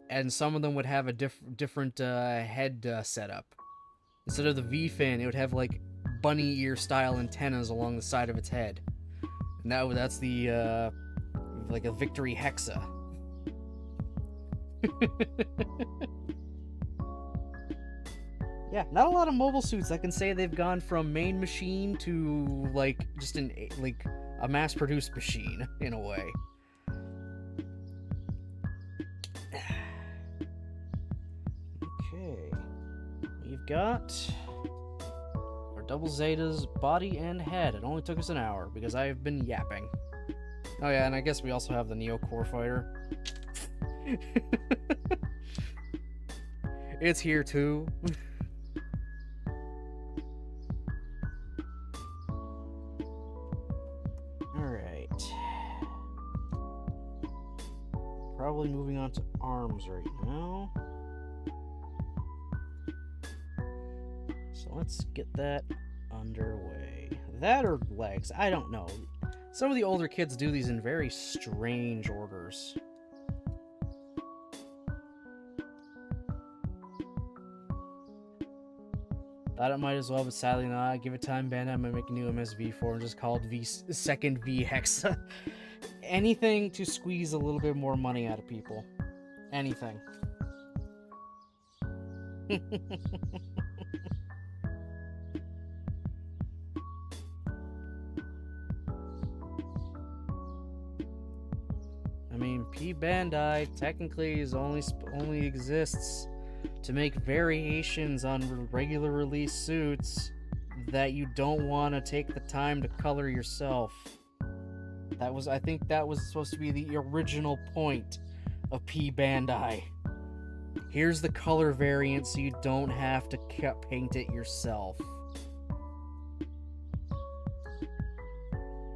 And some of them would have a different head setup. Instead of the V-fin, it would have like bunny ear style antennas along the side of its head. Now that's the, like a victory hexa. Yeah, not a lot of mobile suits that can say they've gone from main machine to, like, just like, a mass-produced machine, in a way. Okay. We've got our double Zetas, body and head. It only took us an hour, because I've been yapping. Oh yeah, and I guess we also have the Neo Core Fighter. It's here, too. Probably moving on to arms right now. So let's get that underway. That or legs, I don't know. Some of the older kids do these in very strange orders. Thought it might as well, but sadly not. Give it time, Bandai might make a new MSV4 and just call it second V Hexa. Anything to squeeze a little bit more money out of people. Anything. I mean, P Bandai technically only exists to make variations on regular release suits that you don't want to take the time to color yourself. I think that was supposed to be the original point of P Bandai. Here's the color variant so you don't have to paint it yourself.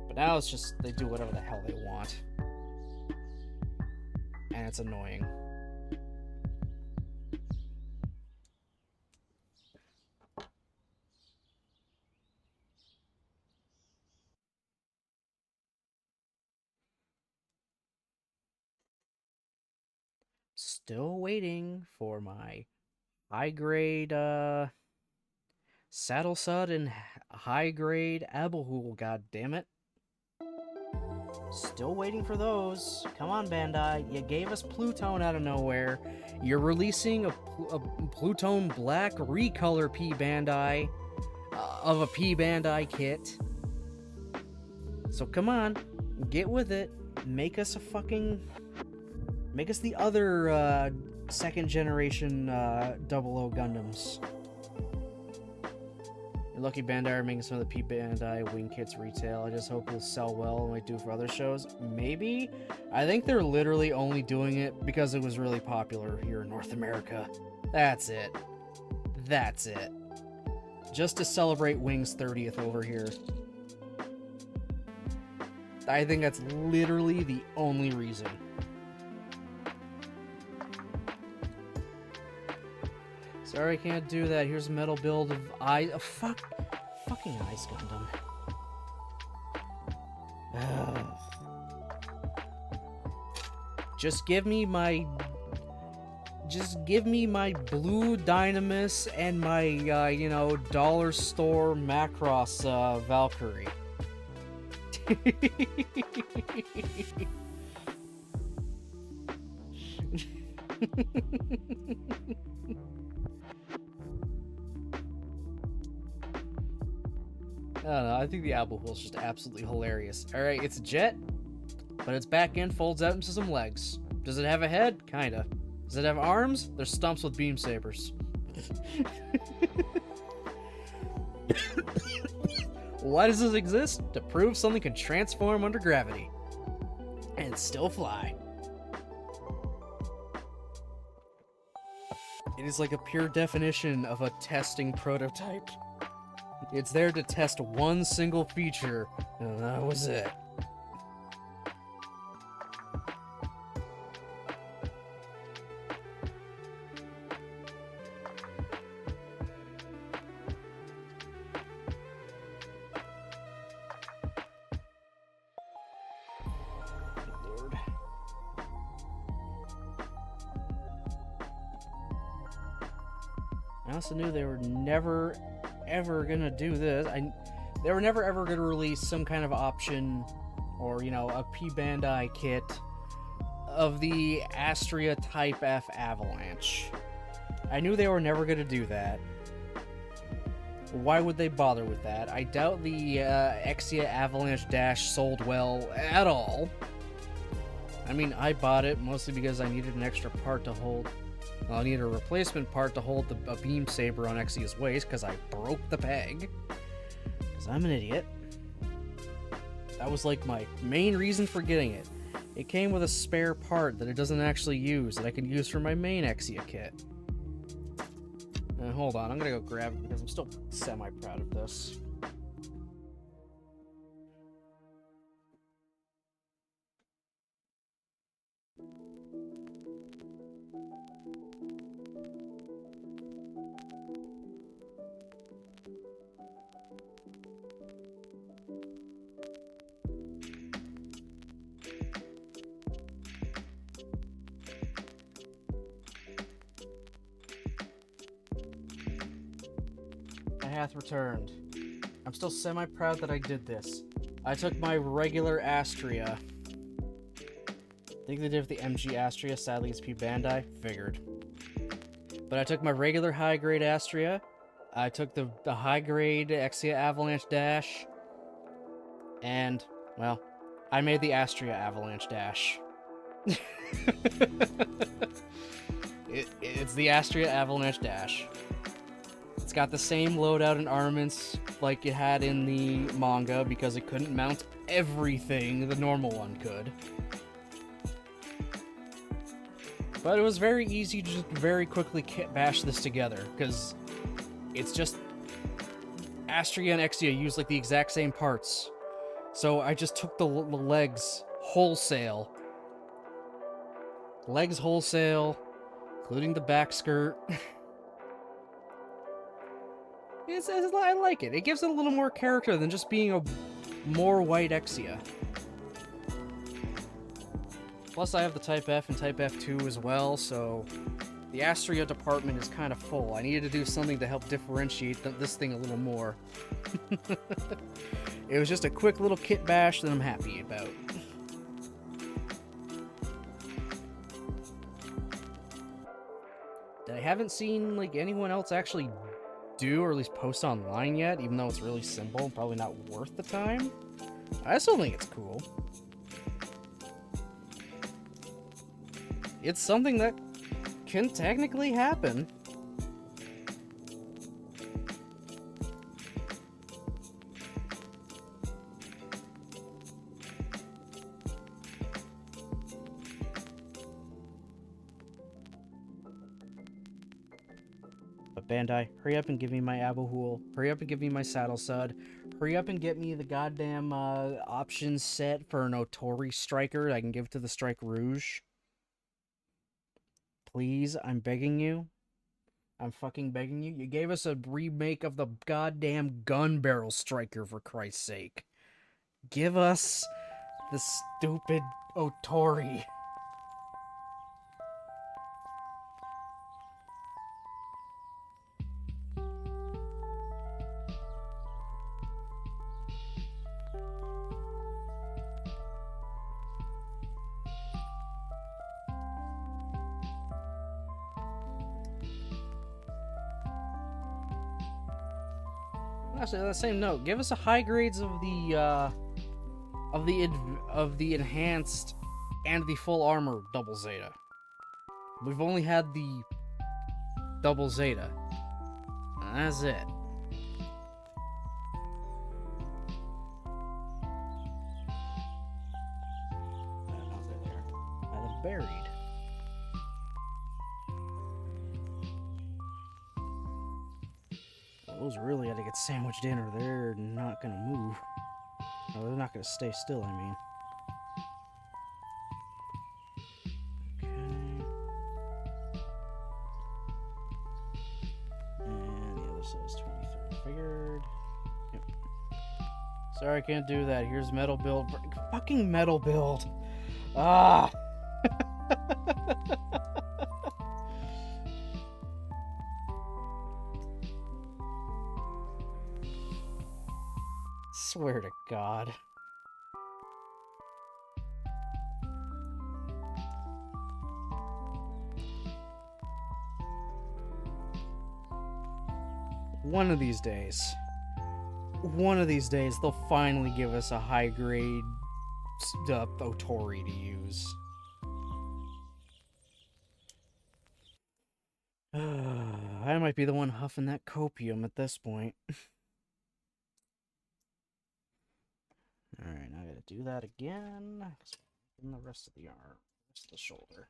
But now it's just, they do whatever the hell they want. And it's annoying. Still waiting for my high-grade Saddle Sud and high-grade Abelhool, goddammit. Still waiting for those. Come on, Bandai. You gave us Plutone out of nowhere. You're releasing a Plutone Black recolor P Bandai of a P Bandai kit. So come on, get with it. Make us the other second generation 00 Gundams. You're lucky Bandai are making some of the P Bandai wing kits retail. I just hope it'll sell well and might do for other shows. Maybe? I think they're literally only doing it because it was really popular here in North America. That's it. That's it. Just to celebrate Wing's 30th over here. I think that's literally the only reason. Sorry, I can't do that. Here's a metal build of fucking Ice Gundam. Ugh. Just give me my blue Dynamis and my dollar store Macross Valkyrie. I don't know, I think the Abelhool is just absolutely hilarious. Alright, it's a jet, but its back end folds out into some legs. Does it have a head? Kinda. Does it have arms? They're stumps with beam sabers. Why does this exist? To prove something can transform under gravity. And still fly. It is like a pure definition of a testing prototype. It's there to test one single feature, and that was it. Lord. I also knew they were never ever gonna do this. They were never ever gonna release some kind of option or, you know, a P Bandai kit of the Astria Type F Avalanche. I knew they were never going to do that. Why would they bother with that? I doubt the Exia Avalanche Dash sold well at all. I mean, I bought it mostly because I needed an extra part to hold... Well, I needed a replacement part to hold a beam saber on Exia's waist because I broke the peg. Because I'm an idiot. That was like my main reason for getting it. It came with a spare part that it doesn't actually use that I can use for my main Exia kit. Hold on, I'm gonna go grab it because I'm still semi-proud of this. Hath returned. I'm still semi-proud that I did this. I took my regular Astria. I think they did with the MG Astria, sadly it's P Bandai. Figured. But I took my regular high-grade Astria. I took the high-grade Exia Avalanche Dash. And, well, I made the Astria Avalanche Dash. It's the Astria Avalanche Dash. It's got the same loadout and armaments like it had in the manga because it couldn't mount everything the normal one could. But it was very easy to just very quickly bash this together because it's just Astria and Exia use like the exact same parts. So I just took the legs wholesale. Legs wholesale, including the back skirt. I like it. It gives it a little more character than just being a more white Exia. Plus, I have the Type F and Type F2 as well, so the Astria department is kind of full. I needed to do something to help differentiate this thing a little more. It was just a quick little kit bash that I'm happy about. I haven't seen like anyone else actually do, or at least post online yet, even though it's really simple and probably not worth the time. I still think it's cool. It's something that can technically happen. Bandai, hurry up and give me my Abuhul. Hurry up and give me my Saddle Sud. Hurry up and get me the goddamn options set for an Otori Striker I can give to the Strike Rouge. Please, I'm begging you. I'm fucking begging you. You gave us a remake of the goddamn Gun Barrel Striker, for Christ's sake. Give us the stupid Otori. Actually, on the same note, give us a high grades of the enhanced and the full armor double Zeta. We've only had the double Zeta. And that's it. Either buried. Those really got to get sandwiched in or they're not going to move. Or they're not going to stay still, I mean. Okay. And the other side's 23. Figured. Yep. Sorry, I can't do that. Here's metal build. Fucking metal build. Ah! Swear to God. One of these days. One of these days, they'll finally give us a high-grade Otori to use. I might be the one huffing that copium at this point. Alright, now I gotta do that again. In the rest of the arm, rest of the shoulder.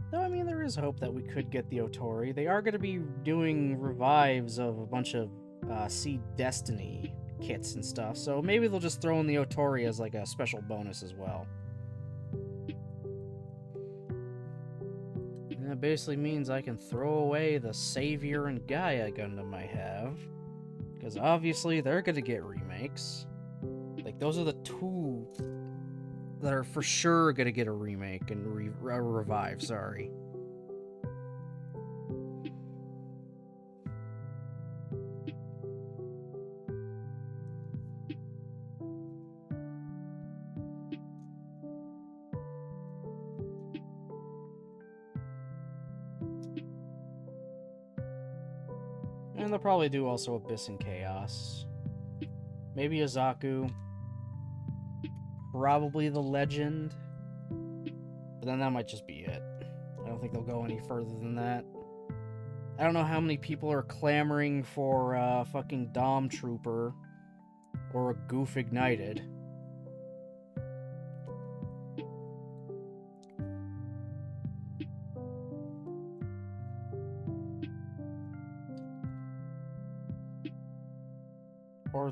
Though, I mean, there is hope that we could get the Otori. They are going to be doing revives of a bunch of Seed Destiny kits and stuff, so maybe they'll just throw in the Otori as like a special bonus as well. And that basically means I can throw away the Savior and Gaia Gundam I have, because obviously they're going to get remakes. Like, those are the two that are for sure gonna get a remake and revive, sorry. And they'll probably do also Abyss and Chaos. Maybe a Zaku. Probably the Legend. But then that might just be it. I don't think they'll go any further than that. I don't know how many people are clamoring for fucking Dom Trooper or a Goof Ignited. Or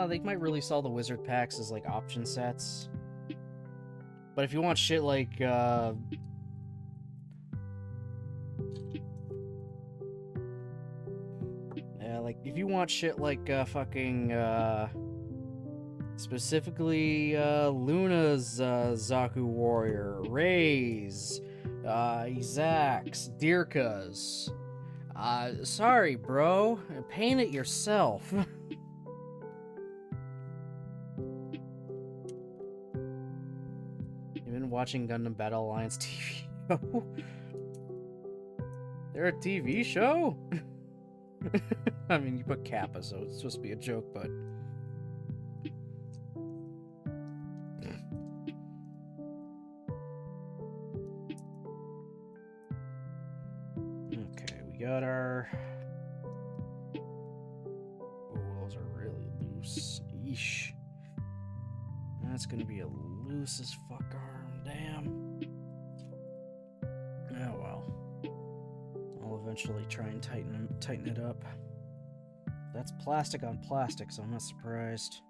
they might release all the wizard packs as like option sets. But if you want shit like if you want shit like fucking specifically Luna's Zaku Warrior, Ray's, Izak's, Dirka's, sorry bro, paint it yourself. Watching Gundam Battle Alliance TV show? They're a TV show? I mean, you put Kappa, so it's supposed to be a joke, but... Okay, we got our... Oh, those are really loose. Eesh. That's gonna be a loose as fuck arm. Damn. Oh well. I'll eventually try and tighten it up. That's plastic on plastic, so I'm not surprised.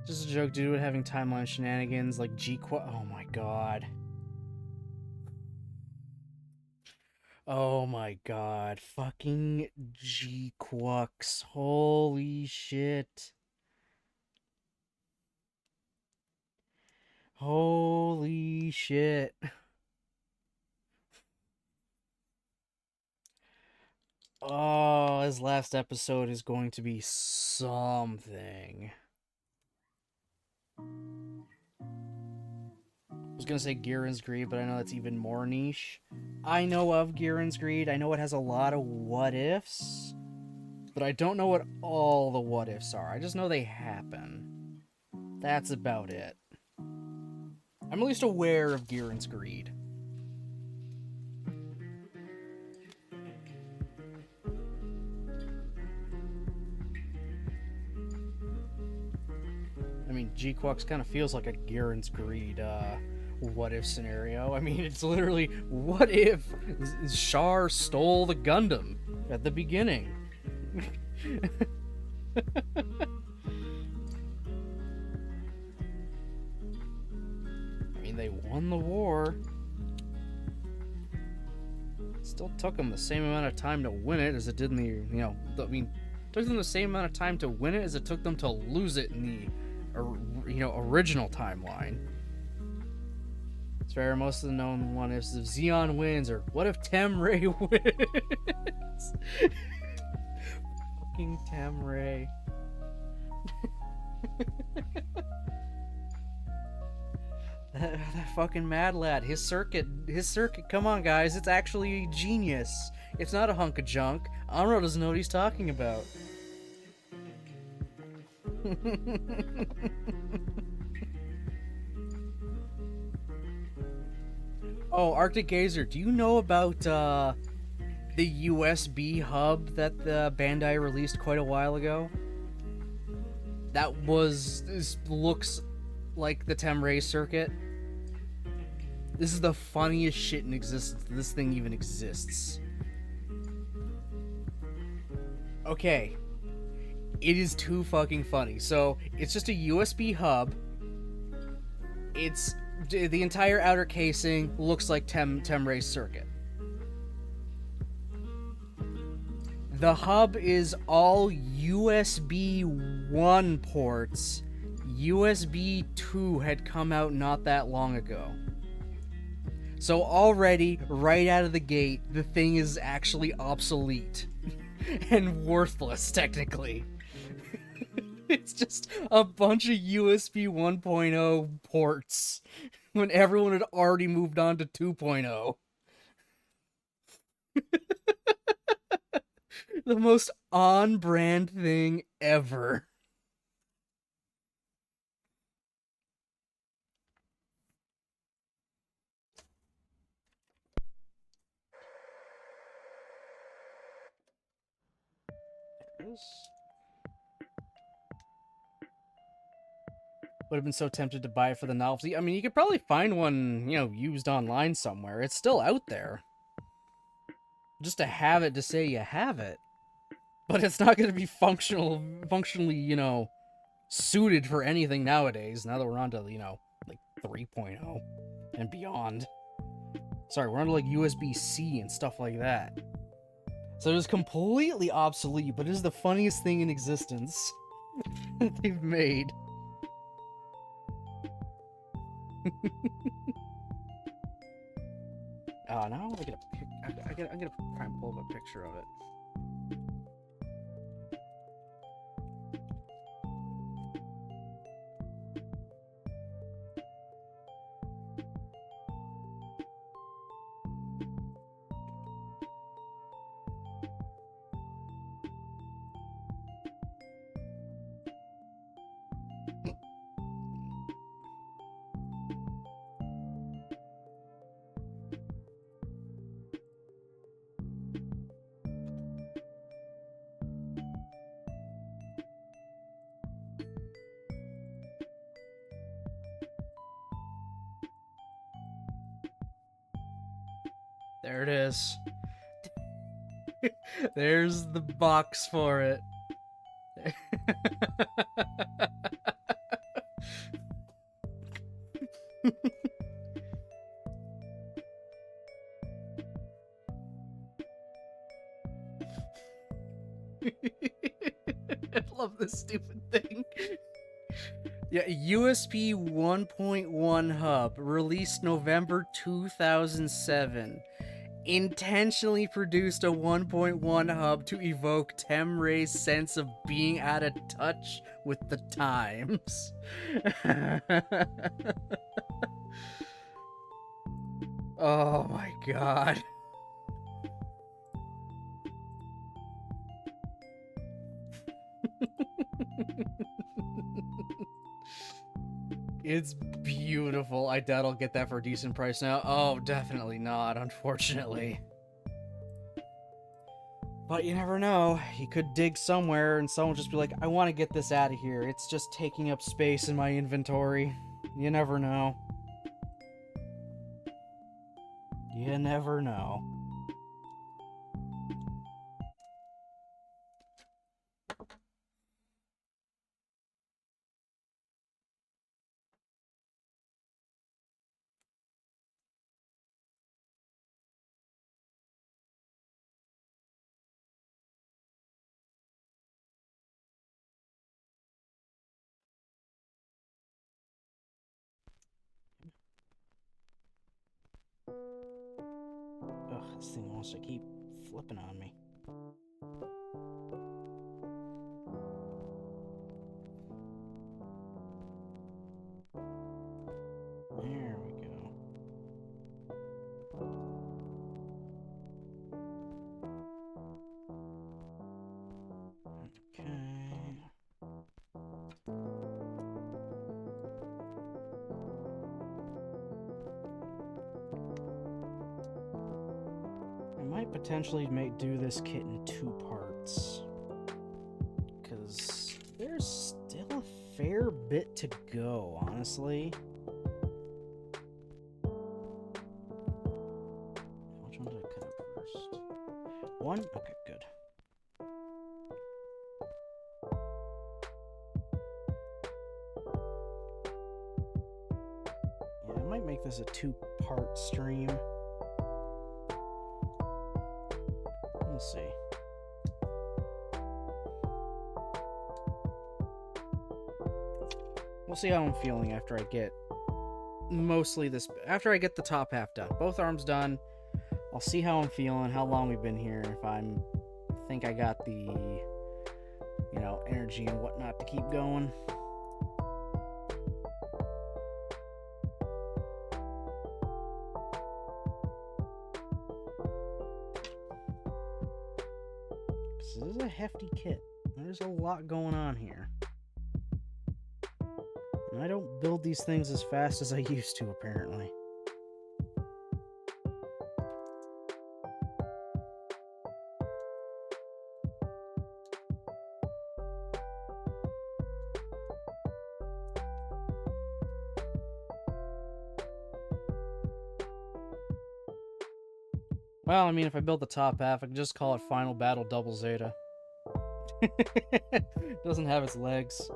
Just a joke, dude, having timeline shenanigans like Oh my god. Oh my god. Fucking G-Quux. Holy shit. Holy shit. Oh, his last episode is going to be something. I was gonna say Giran's Greed, but I know that's even more niche. I know of Giran's Greed. I know it has a lot of what-ifs, but I don't know what all the what-ifs are. I just know they happen. That's about it. I'm at least aware of Giran's Greed. mean, G-Quux kind of feels like a Garen's Greed, what if scenario. I mean, it's literally, what if Char stole the Gundam at the beginning? I mean, they won the war. Still took them the same amount of time to win it as it did in the, it took them the same amount of time to win it as it took them to lose it in the, original timeline. It's fair, most of the known one is if Zeon wins, or what if Temray wins? Fucking Temray. That fucking mad lad, his circuit, come on guys, it's actually genius. It's not a hunk of junk. Amuro doesn't know what he's talking about. Oh, Arctic Gazer, do you know about the USB hub that the Bandai released quite a while ago? That looks like the Temray circuit. This is the funniest shit in existence. This thing even exists. Okay. It is too fucking funny. So, it's just a USB hub. The entire outer casing looks like Temray's circuit. The hub is all USB 1 ports. USB 2 had come out not that long ago. So already, right out of the gate, the thing is actually obsolete. And worthless, technically. It's just a bunch of USB 1.0 ports when everyone had already moved on to 2.0. The most on-brand thing ever. Would have been so tempted to buy it for the novelty. I mean, you could probably find one, used online somewhere. It's still out there. Just to have it to say you have it. But it's not going to be functionally, suited for anything nowadays. Now that we're on to, like 3.0 and beyond. Sorry, we're on to like USB-C and stuff like that. So it is completely obsolete, but it is the funniest thing in existence that they've made. Now I want to get I'm gonna try and pull up a picture of it. There it is. There's the box for it. I love this stupid thing. Yeah, USB 1.1 hub, released November 2007. Intentionally produced a 1.1 hub to evoke Temray's sense of being out of touch with the times. Oh my god. It's beautiful. I doubt I'll get that for a decent price now. Oh, definitely not, unfortunately. But you never know. He could dig somewhere and someone just be like, I want to get this out of here. It's just taking up space in my inventory. You never know. You never know. Ugh, this thing wants to keep flipping on me. There we go. Okay. I might potentially do this kit in 2 parts. Because there's still a fair bit to go, honestly. Which one did I cut out first? 1? Okay, good. Yeah, I might make this a 2-part stream. We'll see. We'll see how I'm feeling after I get mostly this. After I get the top half done, both arms done. I'll see how I'm feeling, how long we've been here. If think I got the, energy and whatnot to keep going. This is a hefty kit. There's a lot going on here. And I don't build these things as fast as I used to, apparently. Well, I mean, if I build the top half, I can just call it Final Battle Double Zeta. Doesn't have its legs.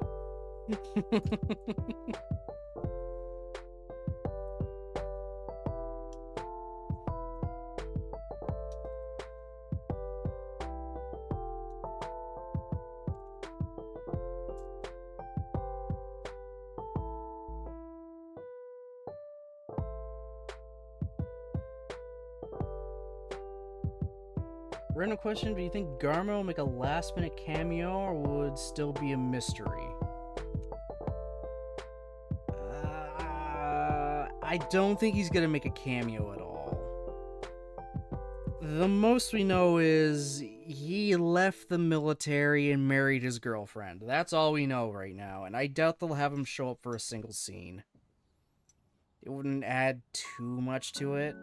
Random question, do you think Garma will make a last-minute cameo, or would still be a mystery? I don't think he's gonna make a cameo at all. The most we know is he left the military and married his girlfriend. That's all we know right now, and I doubt they'll have him show up for a single scene. It wouldn't add too much to it.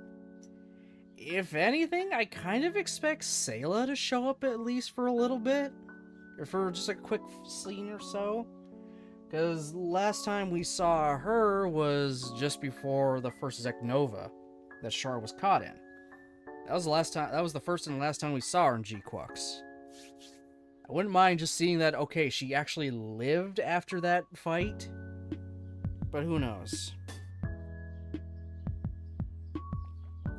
If anything, I kind of expect Sayla to show up at least for a little bit. Or for just a quick scene or so. Because last time we saw her was just before the first Zek Nova that Char was caught in. That was the last time. That was the first and last time we saw her in G-Quux. I wouldn't mind just seeing that, okay, she actually lived after that fight. But who knows?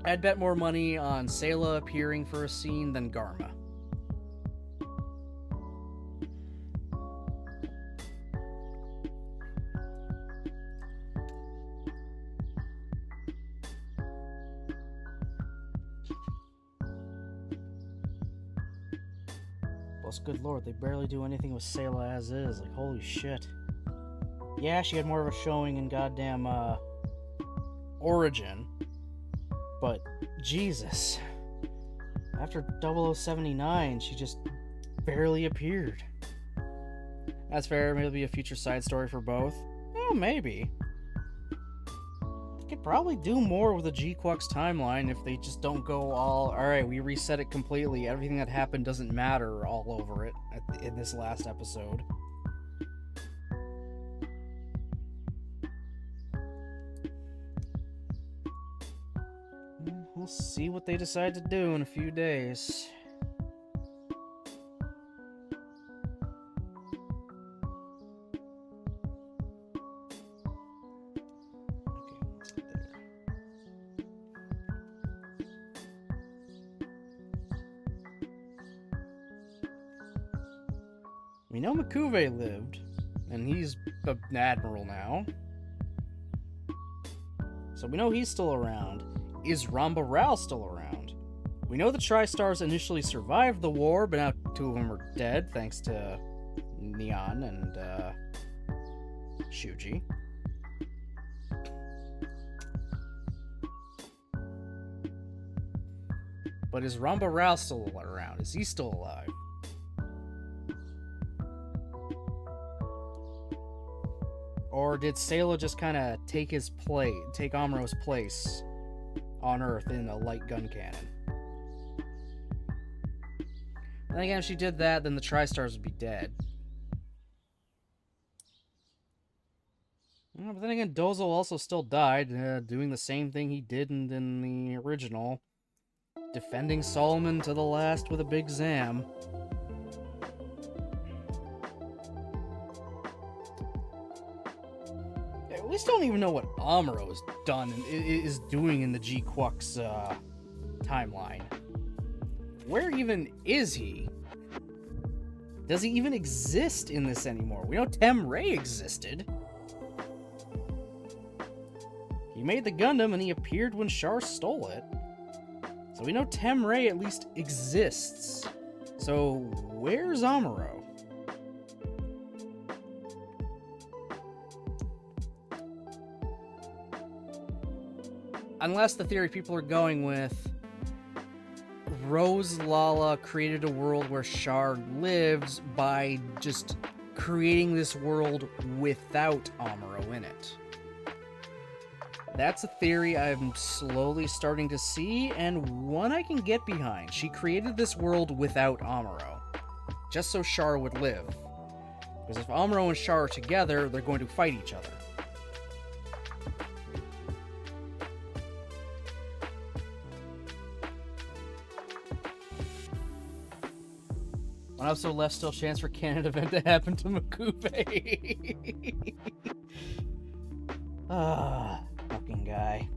I'd bet more money on Sayla appearing for a scene than Garma. Plus, good lord, they barely do anything with Sayla as is. Like, holy shit. Yeah, she had more of a showing in goddamn, Origin. But, Jesus. After 0079, she just barely appeared. That's fair, maybe it'll be a future side story for both. Oh, maybe. They could probably do more with the G-Quux timeline if they just don't go alright, we reset it completely, everything that happened doesn't matter all over it in this last episode. We'll see what they decide to do in a few days. We know Makuve lived, and he's an admiral now. So we know he's still around. Is Ramba Ral still around? We know the Tri-Stars initially survived the war, but now 2 of them are dead, thanks to Neon and Shuji. But is Ramba Ral still around? Is he still alive? Or did Sayla just kind of take Amuro's place on Earth in a light gun cannon? Then again, if she did that, then the Tri-Stars would be dead. But then again, Dozo also still died, doing the same thing he did in the original. Defending Solomon to the last with a big Zam. We still don't even know what Amuro is doing in the G-Quux timeline. Where even is he? Does he even exist in this anymore? We know Tem Ray existed. He made the Gundam and he appeared when Char stole it. So we know Tem Ray at least exists. So where's Amuro? Unless the theory people are going with, Rose Lala created a world where Char lives by just creating this world without Amuro in it. That's a theory I'm slowly starting to see, and one I can get behind. She created this world without Amuro, just so Char would live. Because if Amuro and Char are together, they're going to fight each other. One episode left, still chance for canon event to happen to Makuve. Fucking guy.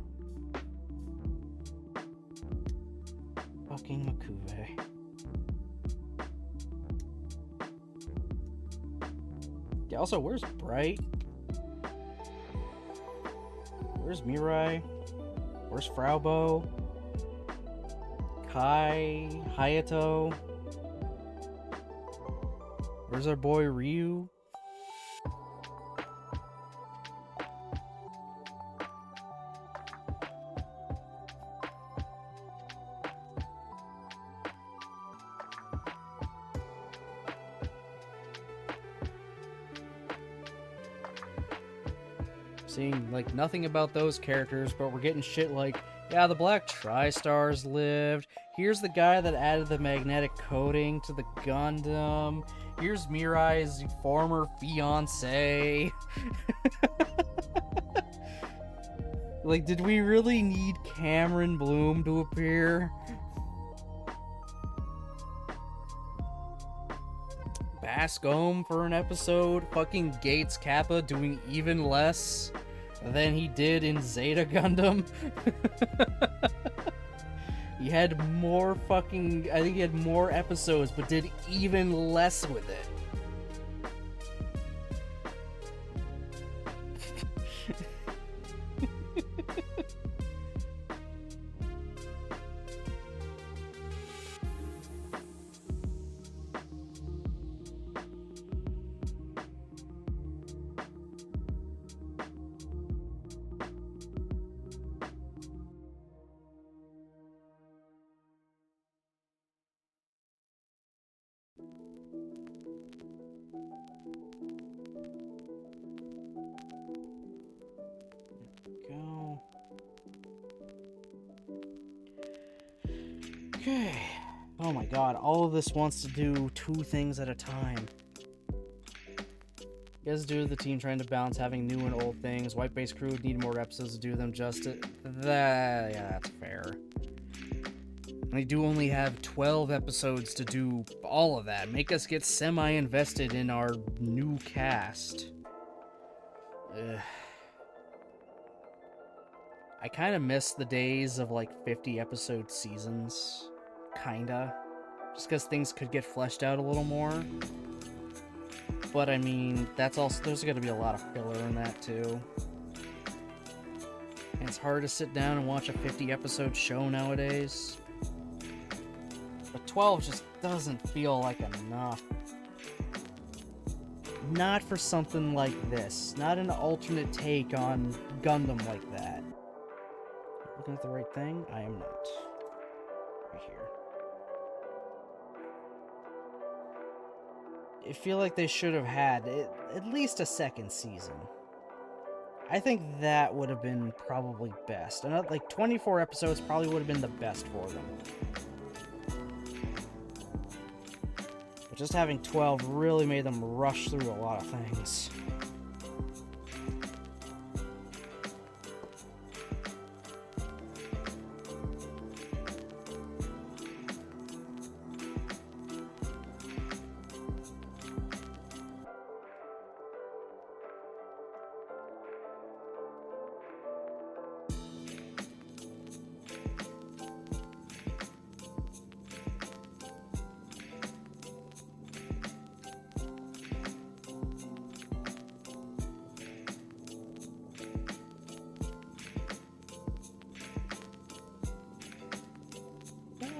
Fucking Makuve. Yeah, also, where's Bright? Where's Mirai? Where's Fraubo? Kai? Hayato? Where's our boy Ryu? Seeing, like, nothing about those characters, but we're getting shit like, yeah, the Black Tri-Stars lived. Here's the guy that added the magnetic coating to the Gundam. Here's Mirai's former fiancé. Like, did we really need Cameron Bloom to appear? Bascom for an episode? Fucking Gates Kappa doing even less than he did in Zeta Gundam? He had more fucking... I think he had more episodes, but did even less with it. Okay. Oh my god, all of this wants to do 2 things at a time. You guys do the team trying to balance having new and old things. White Base Crew would need more episodes to do them justice. Yeah, that's fair. They do only have 12 episodes to do all of that. Make us get semi-invested in our new cast. Ugh. I kind of miss the days of like 50-episode seasons. Kinda. Just because things could get fleshed out a little more. But I mean, that's also, there's going to be a lot of filler in that too. And it's hard to sit down and watch a 50-episode show nowadays. But 12 just doesn't feel like enough. Not for something like this. Not an alternate take on Gundam like that. Looking at the right thing? I am not. Right here. I feel like they should have had at least a second season. I think that would have been probably best. And like 24 episodes probably would have been the best for them. But just having 12 really made them rush through a lot of things.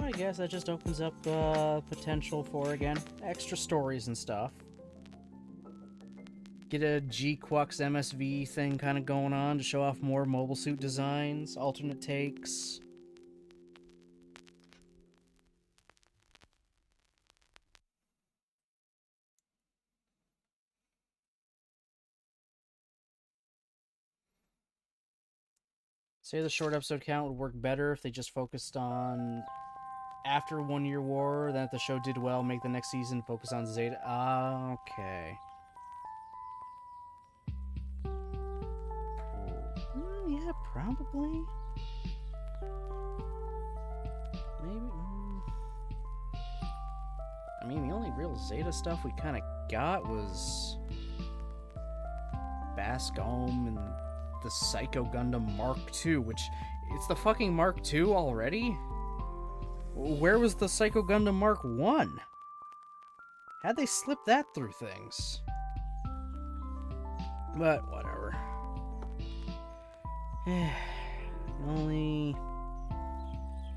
I guess that just opens up potential for, again, extra stories and stuff. Get a G-Quux MSV thing kind of going on to show off more mobile suit designs, alternate takes. Say the short episode count would work better if they just focused on after 1 Year War, then if the show did well, make the next season focus on Zeta. Okay. Yeah, probably. Maybe. I mean, the only real Zeta stuff we kind of got was Bascom and the Psycho Gundam Mark II, which, it's the fucking Mark II already? Where was the Psycho Gundam Mark I? How'd they slip that through things? But, whatever. Only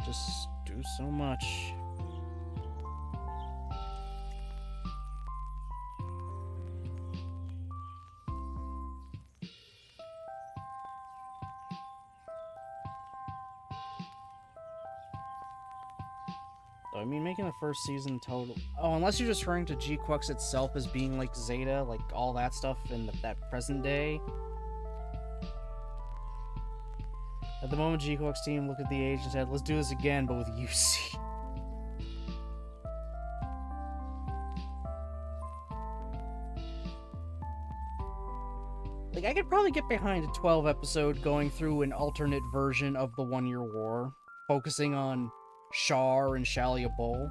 just do so much. I mean, making the first season total... Oh, unless you're just referring to G-Quux itself as being like Zeta, like all that stuff in that present day. At the moment, G-Quux team looked at the age and said, let's do this again, but with UC. Like, I could probably get behind a 12-episode going through an alternate version of the 1 Year War, focusing on Char and Shalia Bull.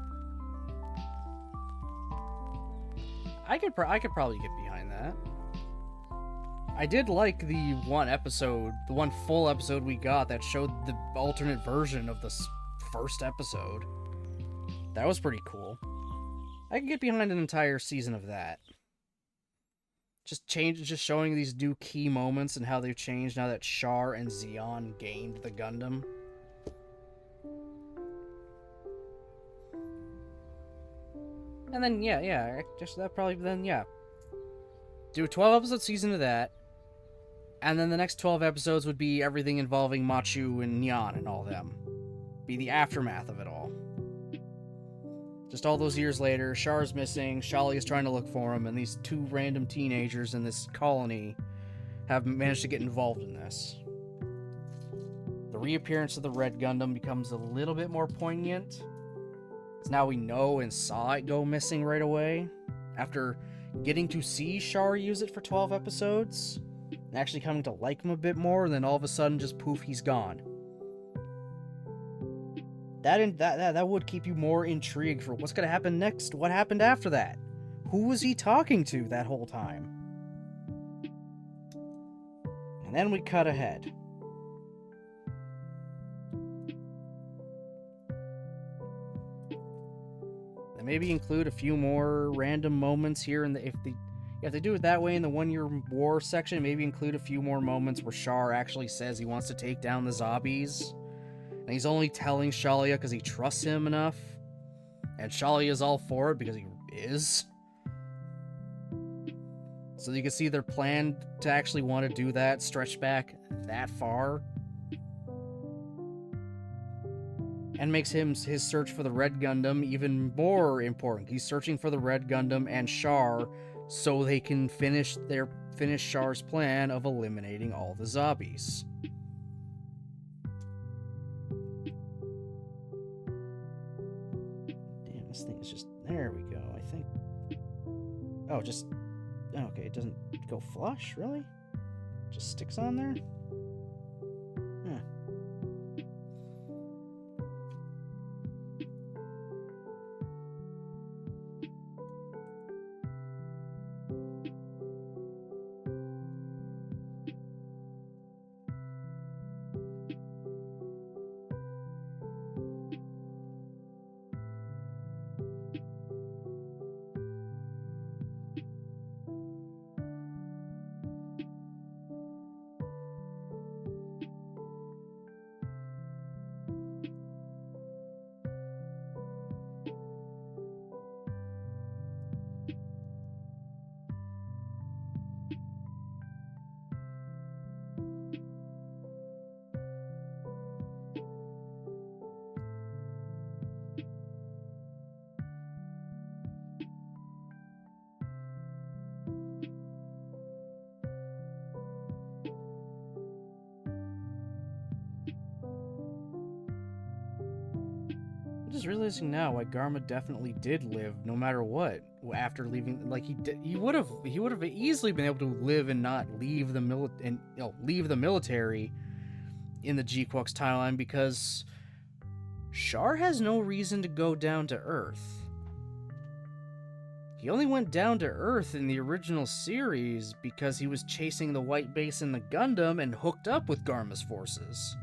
I could probably get behind that. I did like the one full episode we got that showed the alternate version of the first episode. That was pretty cool. I could get behind an entire season of that. Just showing these new key moments and how they've changed now that Char and Zeon gained the Gundam. And then, yeah, just that probably, then, yeah. Do a 12-episode season of that, and then the next 12 episodes would be everything involving Machu and Nyan and all them. Be the aftermath of it all. Just all those years later, Char's missing, Shali is trying to look for him, and these two random teenagers in this colony have managed to get involved in this. The reappearance of the Red Gundam becomes a little bit more poignant. So now we know and saw it go missing right away. After getting to see Char use it for 12 episodes, and actually coming to like him a bit more, and then all of a sudden, just poof, he's gone. That would keep you more intrigued for what's going to happen next. What happened after that? Who was he talking to that whole time? And then we cut ahead. And maybe include a few more random moments here in the if they do it that way in the 1 Year War section, maybe include a few more moments where Char actually says he wants to take down the zombies. And he's only telling Shalia because he trusts him enough. And Shalia is all for it because he is. So you can see their plan to actually want to do that stretch back that far. And makes his search for the Red Gundam even more important. He's searching for the Red Gundam and Char so they can finish Char's plan of eliminating all the zombies. Damn, this thing is just... There we go, I think. Oh, just... Okay, it doesn't go flush, really? Just sticks on there? Huh. Just realizing now why Garma definitely did live no matter what after leaving. Like he would have easily been able to live and not leave the military in the G-Quux timeline, because Char has no reason to go down to Earth. He only went down to Earth in the original series because he was chasing the white base in the Gundam and hooked up with Garma's forces.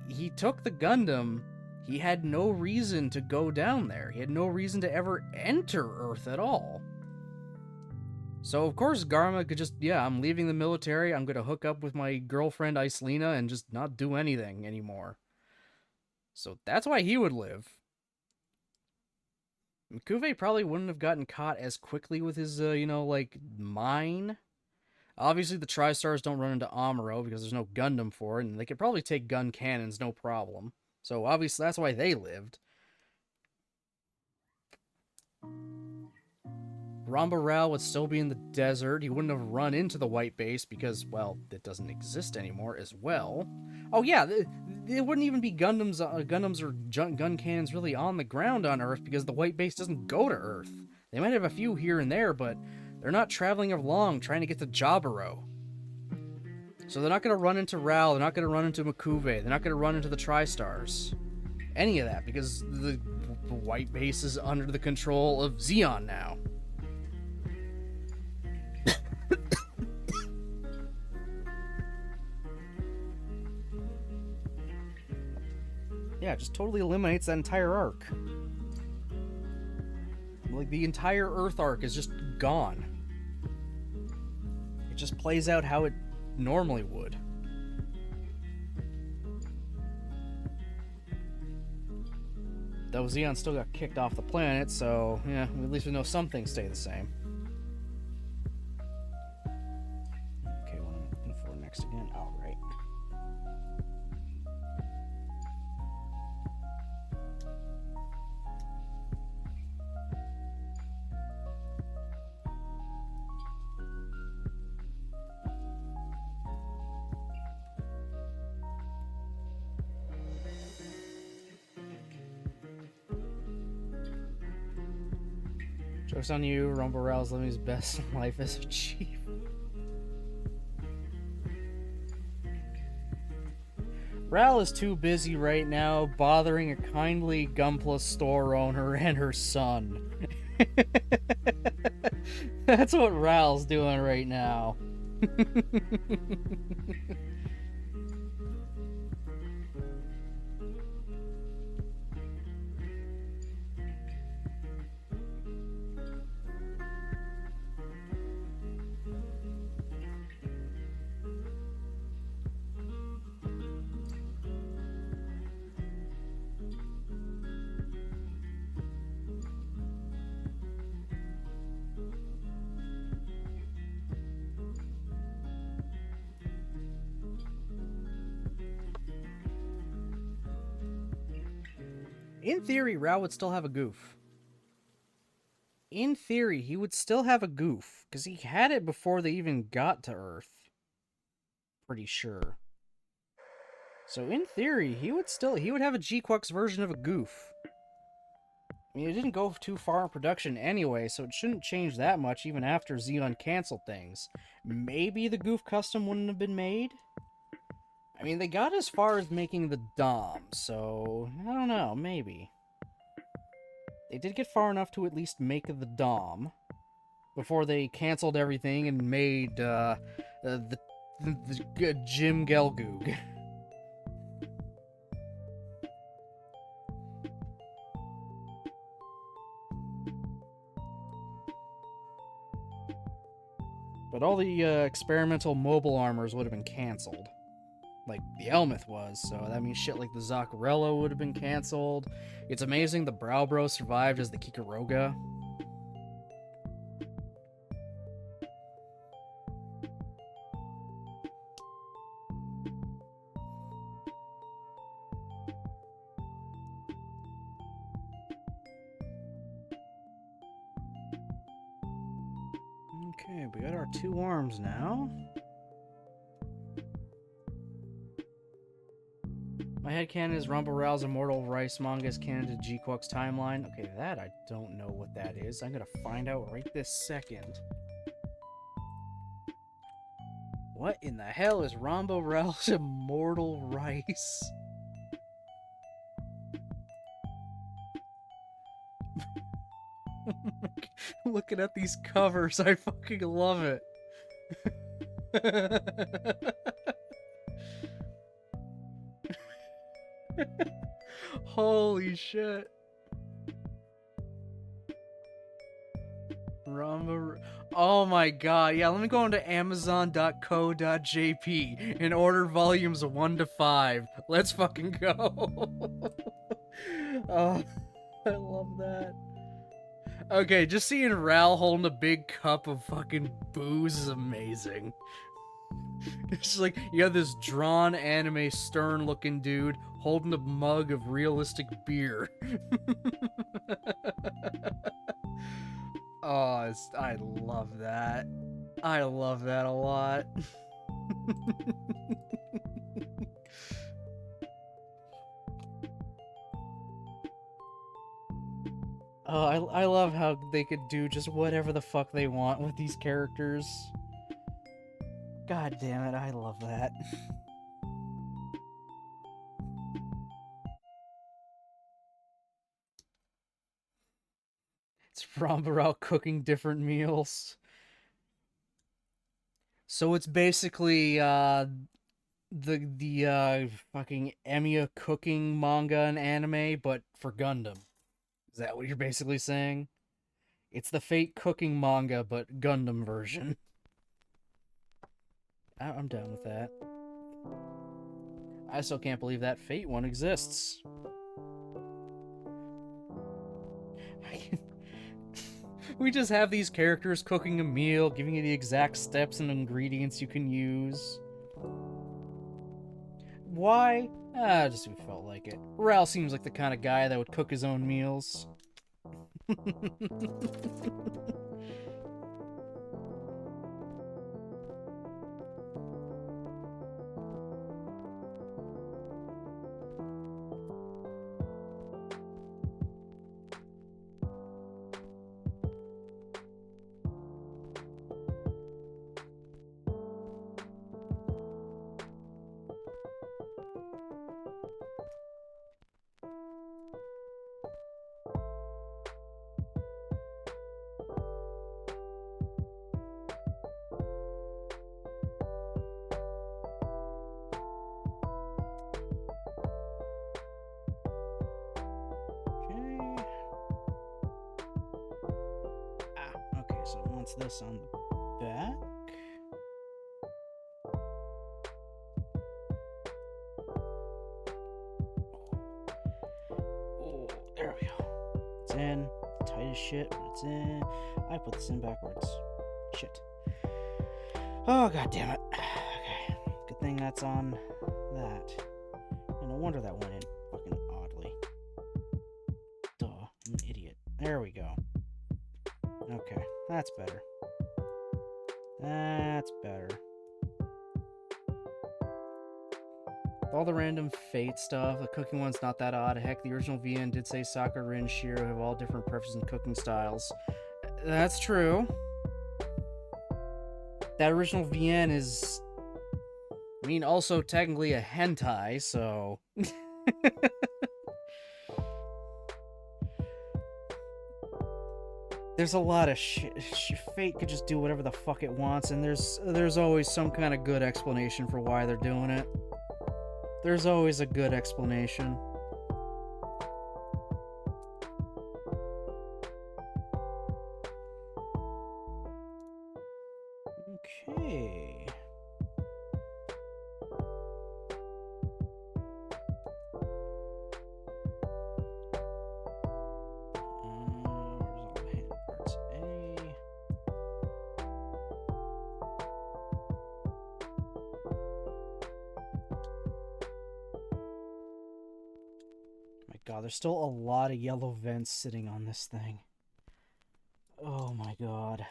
He took the Gundam. He had no reason to go down there. He had no reason to ever enter Earth at all. So, of course, Garma could just, yeah, I'm leaving the military, I'm going to hook up with my girlfriend Islena and just not do anything anymore. So that's why he would live. M'Quve probably wouldn't have gotten caught as quickly with his, mine. Obviously, the Tri-Stars don't run into Amuro because there's no Gundam for it, and they could probably take gun cannons, no problem. So, obviously, that's why they lived. Ramba Ral would still be in the desert. He wouldn't have run into the white base because, well, it doesn't exist anymore as well. Oh, yeah, there wouldn't even be Gundams or gun cannons really on the ground on Earth because the white base doesn't go to Earth. They might have a few here and there, but they're not traveling along trying to get to Jaburo. So they're not going to run into Ral, they're not going to run into M'Quve, they're not going to run into the Tri-Stars. Any of that, because the white base is under the control of Zeon now. Yeah, it just totally eliminates that entire arc. Like, the entire Earth arc is just gone. It just plays out how it normally would. Though Zeon still got kicked off the planet, so yeah, at least we know some things stay the same. Okay, what am I looking for next again? Oh, right. Joke's on you, Rumble Row's living his best life as a chief. Ral is too busy right now bothering a kindly Gunpla store owner and her son. That's what Ral's doing right now. In theory, Rao would still have a goof. In theory, he would still have a goof, because he had it before they even got to Earth. Pretty sure. So in theory, he would have a G-Quux version of a goof. I mean, it didn't go too far in production anyway, so it shouldn't change that much even after Xeon canceled things. Maybe the goof custom wouldn't have been made? I mean, they got as far as making the Dom, so I don't know, maybe. They did get far enough to at least make the Dom before they canceled everything and made the Jim Gelgoog. But all the experimental mobile armors would have been canceled. Like the Elmeth was, so that means shit like the Zaccarello would have been canceled. It's amazing the Browbro survived as the Kikaroga. Okay, we got our 2 arms now. My headcanon is Rumble Row's Immortal Rice manga is canon to G-Quux timeline. Okay, that I don't know what that is. I'm gonna find out right this second. What in the hell is Rumble Row's Immortal Rice? Looking at these covers, I fucking love it. Holy shit. Oh my god, yeah, let me go into amazon.co.jp and order volumes 1 to 5. Let's fucking go. Oh, I love that. Okay, just seeing Ral holding a big cup of fucking booze is amazing. It's like, you have this drawn anime stern looking dude holding a mug of realistic beer. Oh, I love that. I love that a lot. Oh, I love how they could do just whatever the fuck they want with these characters. God damn it, I love that. It's Rambarao cooking different meals. So it's basically the fucking Emiya cooking manga and anime, but for Gundam. Is that what you're basically saying? It's the Fate cooking manga, but Gundam version. I'm down with that. I still can't believe that Fate one exists. We just have these characters cooking a meal, giving you the exact steps and ingredients you can use. Why? Just we felt like it. Ral seems like the kind of guy that would cook his own meals. balance this on the back. Oh, there we go. It's in. Tight as shit, but it's in. I put this in backwards. Shit. Oh, god damn it. Okay. Good thing that's on that. And no wonder that went in fucking oddly. Duh. I'm an idiot. There we go. Okay. That's better. That's better. All the random Fate stuff, the cooking one's not that odd. Heck, the original VN did say Sakura, Rin, Shiro have all different preferences in cooking styles. That's true. That original VN is, I mean, also technically a hentai, so... There's a lot of shit. Fate could just do whatever the fuck it wants, and there's always some kind of good explanation for why they're doing it. There's always a good explanation. Okay. Where's all the hand parts? A. My god, there's still a lot of yellow vents sitting on this thing. Oh my god.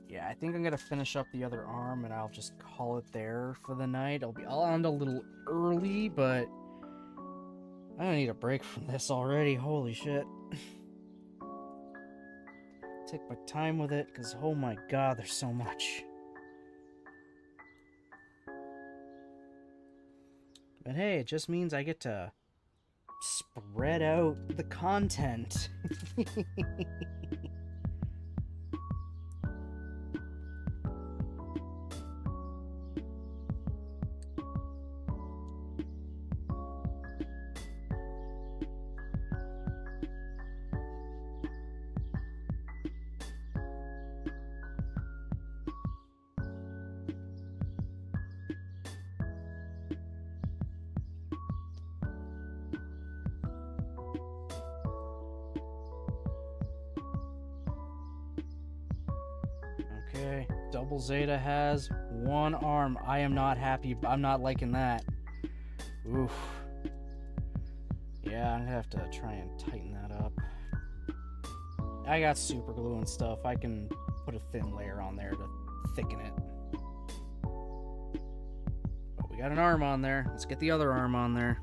Yeah, I think I'm gonna finish up the other arm and I'll just call it there for the night. I'll end a little early, but I don't need a break from this already. Holy shit. Take my time with it, because oh my god, there's so much. But hey, it just means I get to spread out the content. Okay, Double Zeta has one arm. I am not happy. I'm not liking that. Oof. Yeah, I'm gonna have to try and tighten that up. I got super glue and stuff. I can put a thin layer on there to thicken it. But we got an arm on there. Let's get the other arm on there.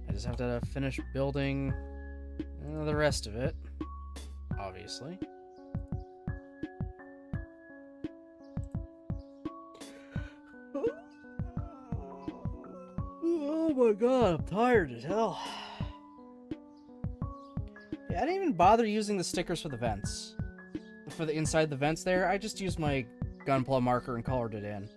I just have to finish building the rest of it, obviously. Oh my god, I'm tired as hell. Yeah, I didn't even bother using the stickers for the vents. For the inside the vents there, I just used my Gunpla marker and colored it in.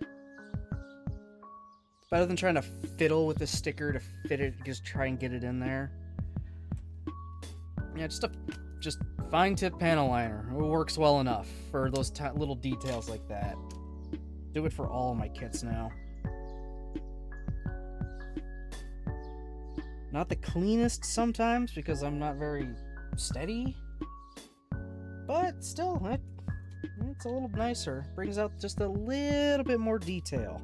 It's better than trying to fiddle with the sticker to fit it, just try and get it in there. Yeah, just fine tip panel liner. It works well enough for those little details like that. Do it for all of my kits now. Not the cleanest sometimes because I'm not very steady, but still, it's a little nicer. Brings out just a little bit more detail.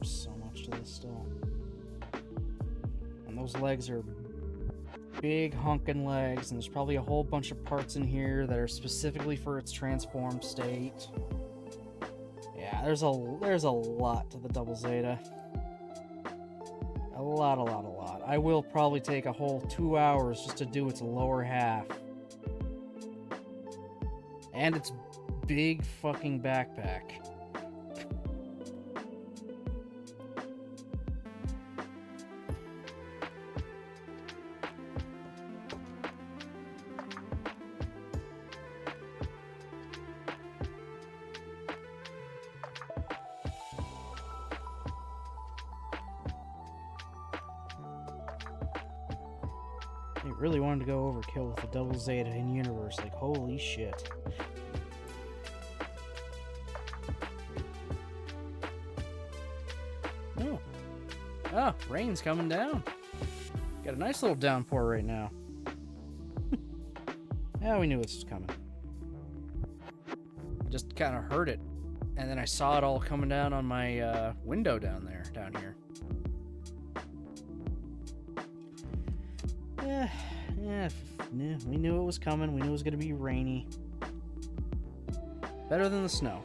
So much to this still. And those legs are big honkin' legs, and there's probably a whole bunch of parts in here that are specifically for its transformed state. Yeah, there's a lot to the Double Zeta. A lot. I will probably take a whole 2 hours just to do its lower half. And its big fucking backpack. They really wanted to go overkill with the Double Zeta in universe, like holy shit. Oh, rain's coming down. Got a nice little downpour right now. Yeah, we knew this was coming. Just kind of heard it, and then I saw it all coming down on my window down here. Yeah, we knew it was coming. We knew it was going to be rainy. Better than the snow.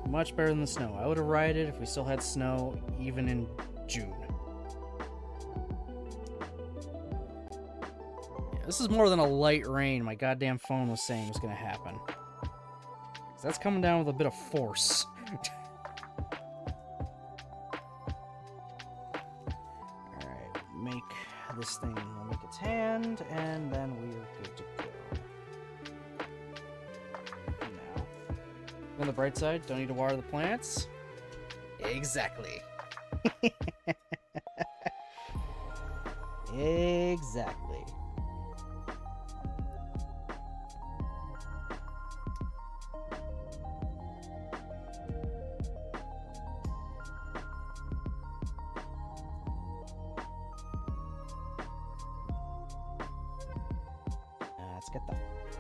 Much better than the snow. I would have rided if we still had snow, even in June. Yeah, this is more than a light rain my goddamn phone was saying was going to happen. 'Cause that's coming down with a bit of force. Alright, make this thing, we'll make its hand, and then we're good to go. Now, on the bright side, don't need to water the plants. Exactly. Exactly.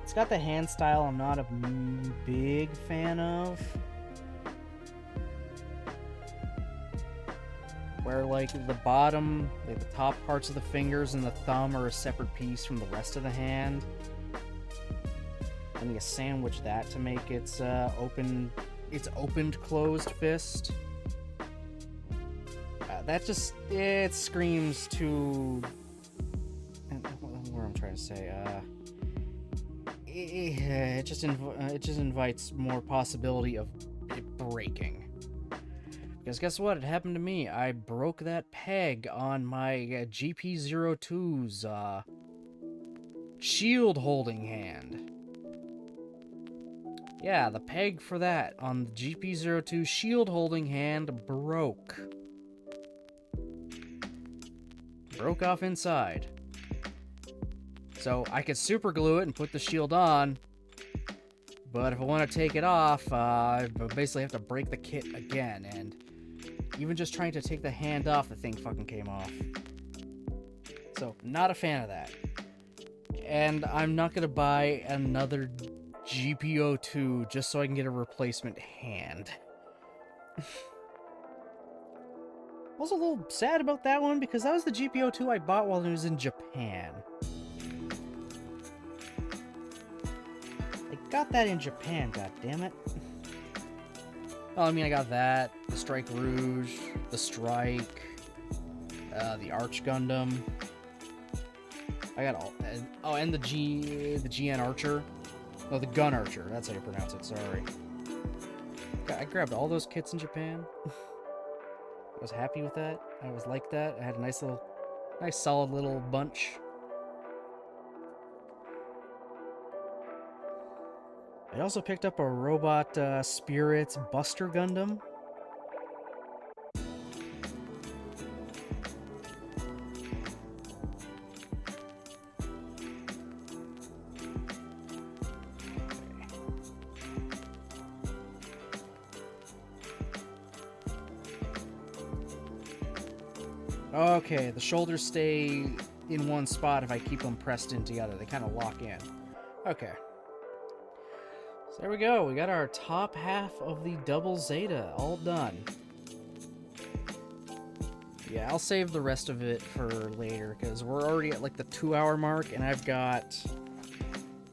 It's got the hand style I'm not a big fan of. Where like the bottom, like the top parts of the fingers and the thumb are a separate piece from the rest of the hand. And you sandwich that to make its opened closed fist. That just, it screams to, what I'm trying to say, it just invites more possibility of it breaking. Because guess what? It happened to me. I broke that peg on my GP02's shield holding hand. Yeah, the peg for that on the GP02 shield holding hand broke. Broke off inside. So I could super glue it and put the shield on, but if I want to take it off, I basically have to break the kit again, and even just trying to take the hand off, the thing fucking came off. So, not a fan of that. And I'm not gonna buy another GP02 just so I can get a replacement hand. I was a little sad about that one because that was the GP02 I bought while I was in Japan. I got that in Japan, goddammit. Well, I mean, I got that, the Strike Rouge, the Strike, the Arch Gundam. I got all, and the GN Archer. No, the Gun Archer, that's how you pronounce it, sorry. I grabbed all those kits in Japan. I was happy with that. I was like that. I had a nice solid little bunch. I also picked up a Robot Spirits Buster Gundam. Okay, the shoulders stay in one spot if I keep them pressed in together. They kind of lock in. Okay. So there we go. We got our top half of the Double Zeta all done. Yeah, I'll save the rest of it for later, because we're already at like the 2-hour mark, and I've got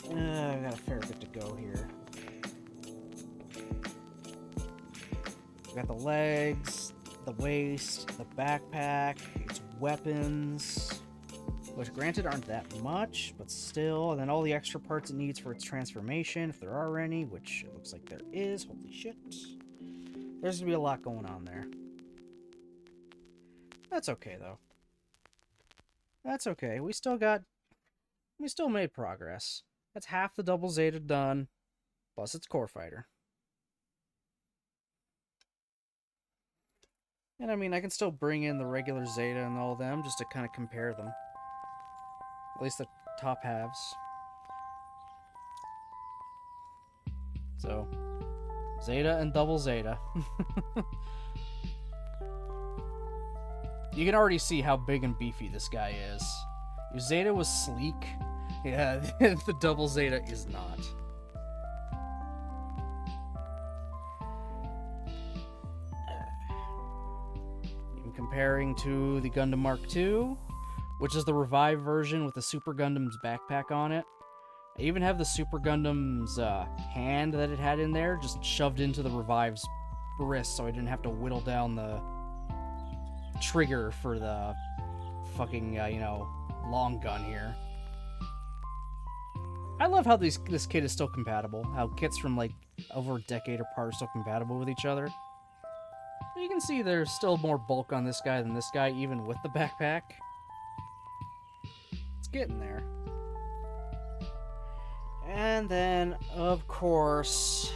a fair bit to go here. We got the legs, the waist, the backpack, its weapons, which granted aren't that much, but still, and then all the extra parts it needs for its transformation, if there are any, which it looks like there is. Holy shit. There's gonna be a lot going on there. That's okay, though. That's okay. We still made progress. That's half the double Zeta done, plus its core fighter. And I mean, I can still bring in the regular Zeta and all of them, just to kind of compare them. At least the top halves. So, Zeta and double Zeta. You can already see how big and beefy this guy is. If Zeta was sleek, yeah, the double Zeta is not. Even comparing to the Gundam Mark II, which is the revived version with the Super Gundam's backpack on it. I even have the Super Gundam's hand that it had in there just shoved into the revive's wrist, so I didn't have to whittle down the trigger for the fucking, long gun here. I love how this kit is still compatible. How kits from, like, over a decade apart are still compatible with each other. You can see there's still more bulk on this guy than this guy, even with the backpack. It's getting there. And then, of course,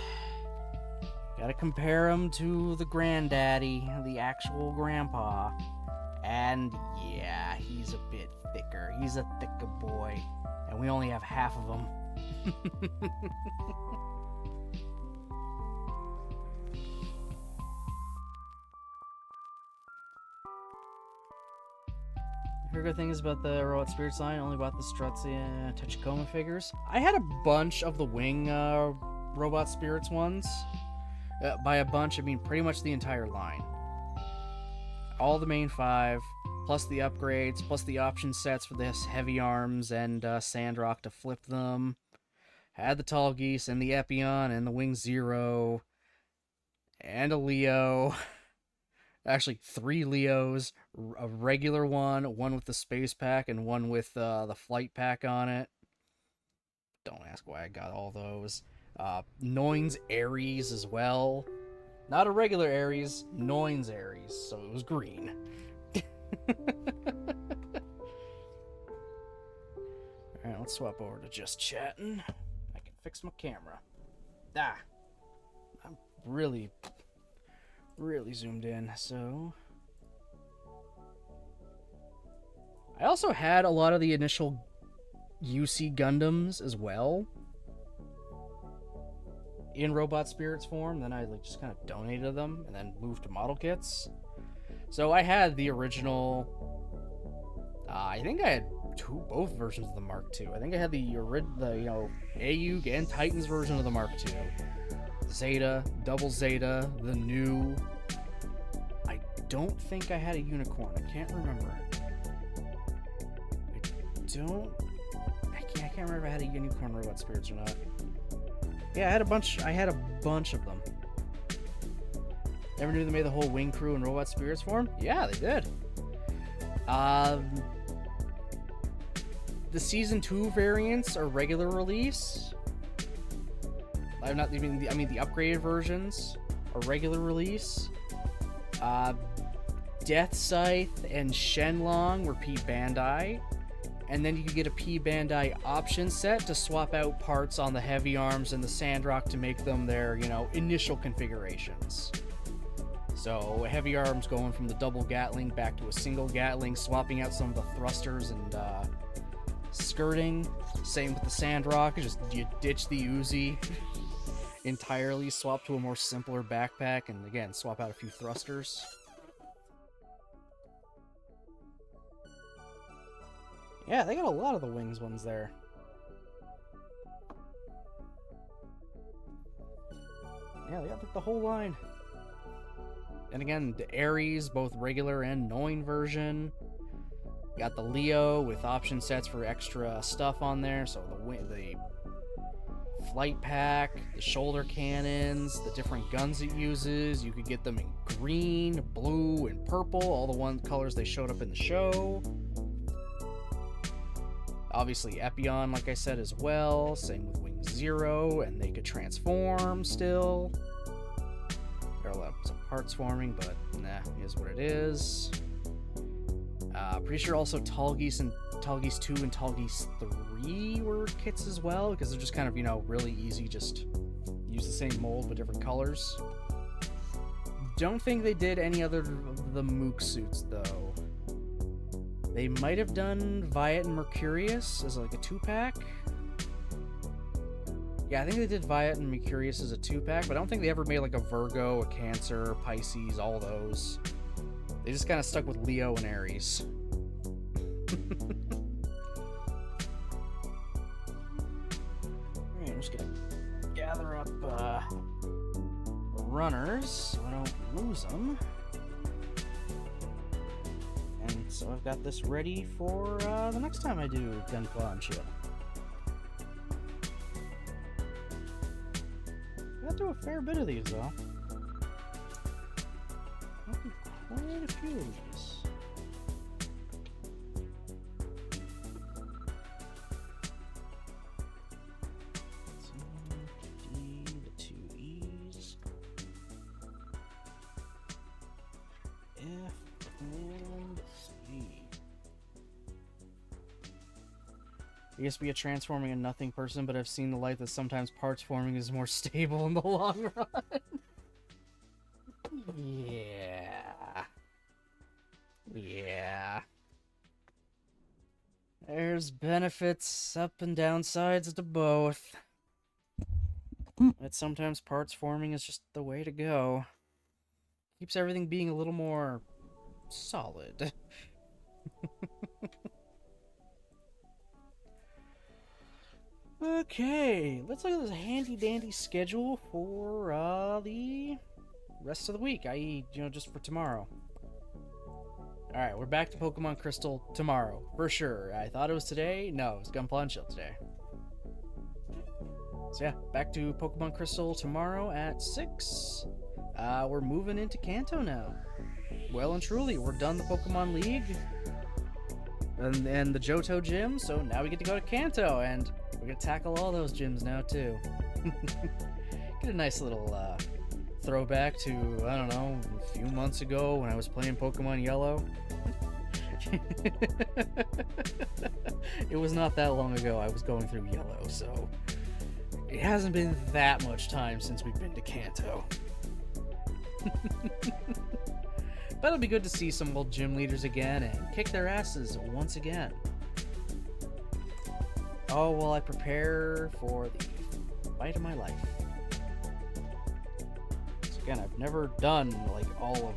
gotta compare him to the granddaddy, the actual grandpa. And yeah, he's a bit thicker. He's a thicker boy. And we only have half of him. The good thing is about the Robot Spirits line, only bought the Struts and Tachikoma figures. I had a bunch of the Wing Robot Spirits ones. By a bunch, I mean pretty much the entire line. All the main 5, plus the upgrades, plus the option sets for this heavy arms and Sandrock to flip them. Had the Tall Geese and the Epion and the Wing Zero. And a Leo. Actually, 3 Leos. A regular one with the space pack, and one with the flight pack on it. Don't ask why I got all those. Noin's Ares as well. Not a regular Ares, Noin's Ares, so it was green. Alright, let's swap over to just chatting. I can fix my camera. I'm really zoomed in, so... I also had a lot of the initial UC Gundams as well. In Robot Spirits form, then I just kind of donated them and then moved to model kits. So I had the original. I think I had both versions of the Mark II. I think I had the AUG and Titans version of the Mark II. Zeta, Double Zeta, the new. I don't think I had a unicorn. I can't remember. I can't remember if I had a unicorn Robot Spirits or not. Yeah, I had a bunch of them. Never knew they made the whole Wing Crew and Robot Spirits form? Yeah, they did. The Season 2 variants are regular release. I mean the upgraded versions are regular release. Death Scythe and Shenlong were P Bandai. And then you could get a P Bandai option set to swap out parts on the heavy arms and the Sandrock to make them their, initial configurations. So heavy arms going from the double Gatling back to a single Gatling, swapping out some of the thrusters and skirting. Same with the Sandrock, just you ditch the Uzi entirely, swap to a more simpler backpack, and again, swap out a few thrusters. Yeah, they got a lot of the Wings ones there. Yeah, they got the whole line. And again, the Ares, both regular and Noin version. You got the Leo with option sets for extra stuff on there. So the flight pack, the shoulder cannons, the different guns it uses. You could get them in green, blue, and purple, all the colors they showed up in the show. Obviously Epion, like I said, as well. Same with Wing Zero, and they could transform still. There are some parts forming, but nah, is what it is. Pretty sure also Tallgeese 2 and Tallgeese 3 were kits as well, because they're just kind of, you know, really easy, just use the same mold with different colors. Don't think they did any other of the Mook suits, though. They might have done Viet and Mercurius as like a 2-pack. Yeah, I think they did Viet and Mercurius as a 2-pack, but I don't think they ever made like a Virgo, a Cancer, Pisces, all those. They just kind of stuck with Leo and Aries. Alright, I'm just gonna gather up runners so I don't lose them. And so I've got this ready for the next time I do Gunpla and Chill. Got through a fair bit of these though. Quite a few of these. The 2 E's. F and C. I used to be a transforming and nothing person, but I've seen the light that sometimes parts forming is more stable in the long run. Yeah. There's benefits up and downsides to both. But sometimes parts forming is just the way to go. Keeps everything being a little more solid. Okay, let's look at this handy dandy schedule for the rest of the week, i.e., you know, just for tomorrow. Alright, we're back to Pokemon Crystal tomorrow, for sure. I thought it was today. No, it's Gunpla and Chill today. So yeah, back to Pokemon Crystal tomorrow at 6. We're moving into Kanto now. Well and truly, we're done the Pokemon League and the Johto gym, so now we get to go to Kanto, and we're gonna tackle all those gyms now too. Get a nice little throwback to, I don't know, a few months ago when I was playing Pokemon Yellow. It was not that long ago I was going through Yellow, so it hasn't been that much time since we've been to Kanto. But it'll be good to see some old gym leaders again and kick their asses once again. Oh, while I prepare for the fight of my life. So again, I've never done like all of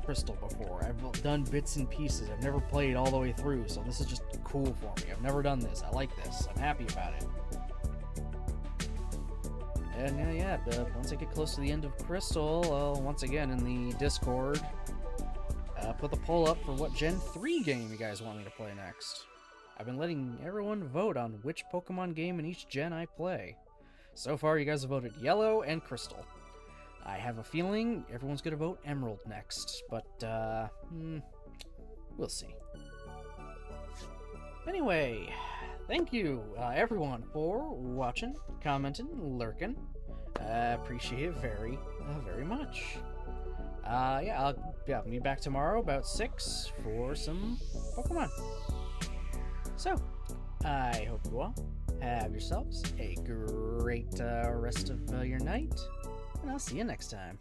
Crystal before. I've done bits and pieces. I've never played all the way through, so this is just cool for me. I've never done this. I like this. I'm happy about it. And yeah, once I get close to the end of Crystal, I'll once again in the Discord put the poll up for what Gen 3 game you guys want me to play next. I've been letting everyone vote on which Pokemon game in each gen I play. So far, you guys have voted Yellow and Crystal. I have a feeling everyone's gonna vote Emerald next, but we'll see. Anyway, thank you everyone for watching, commenting, lurking. Appreciate it very, very much. Yeah, I'll be back tomorrow about 6 for some Pokemon. So, I hope you all have yourselves a great rest of your night, and I'll see you next time.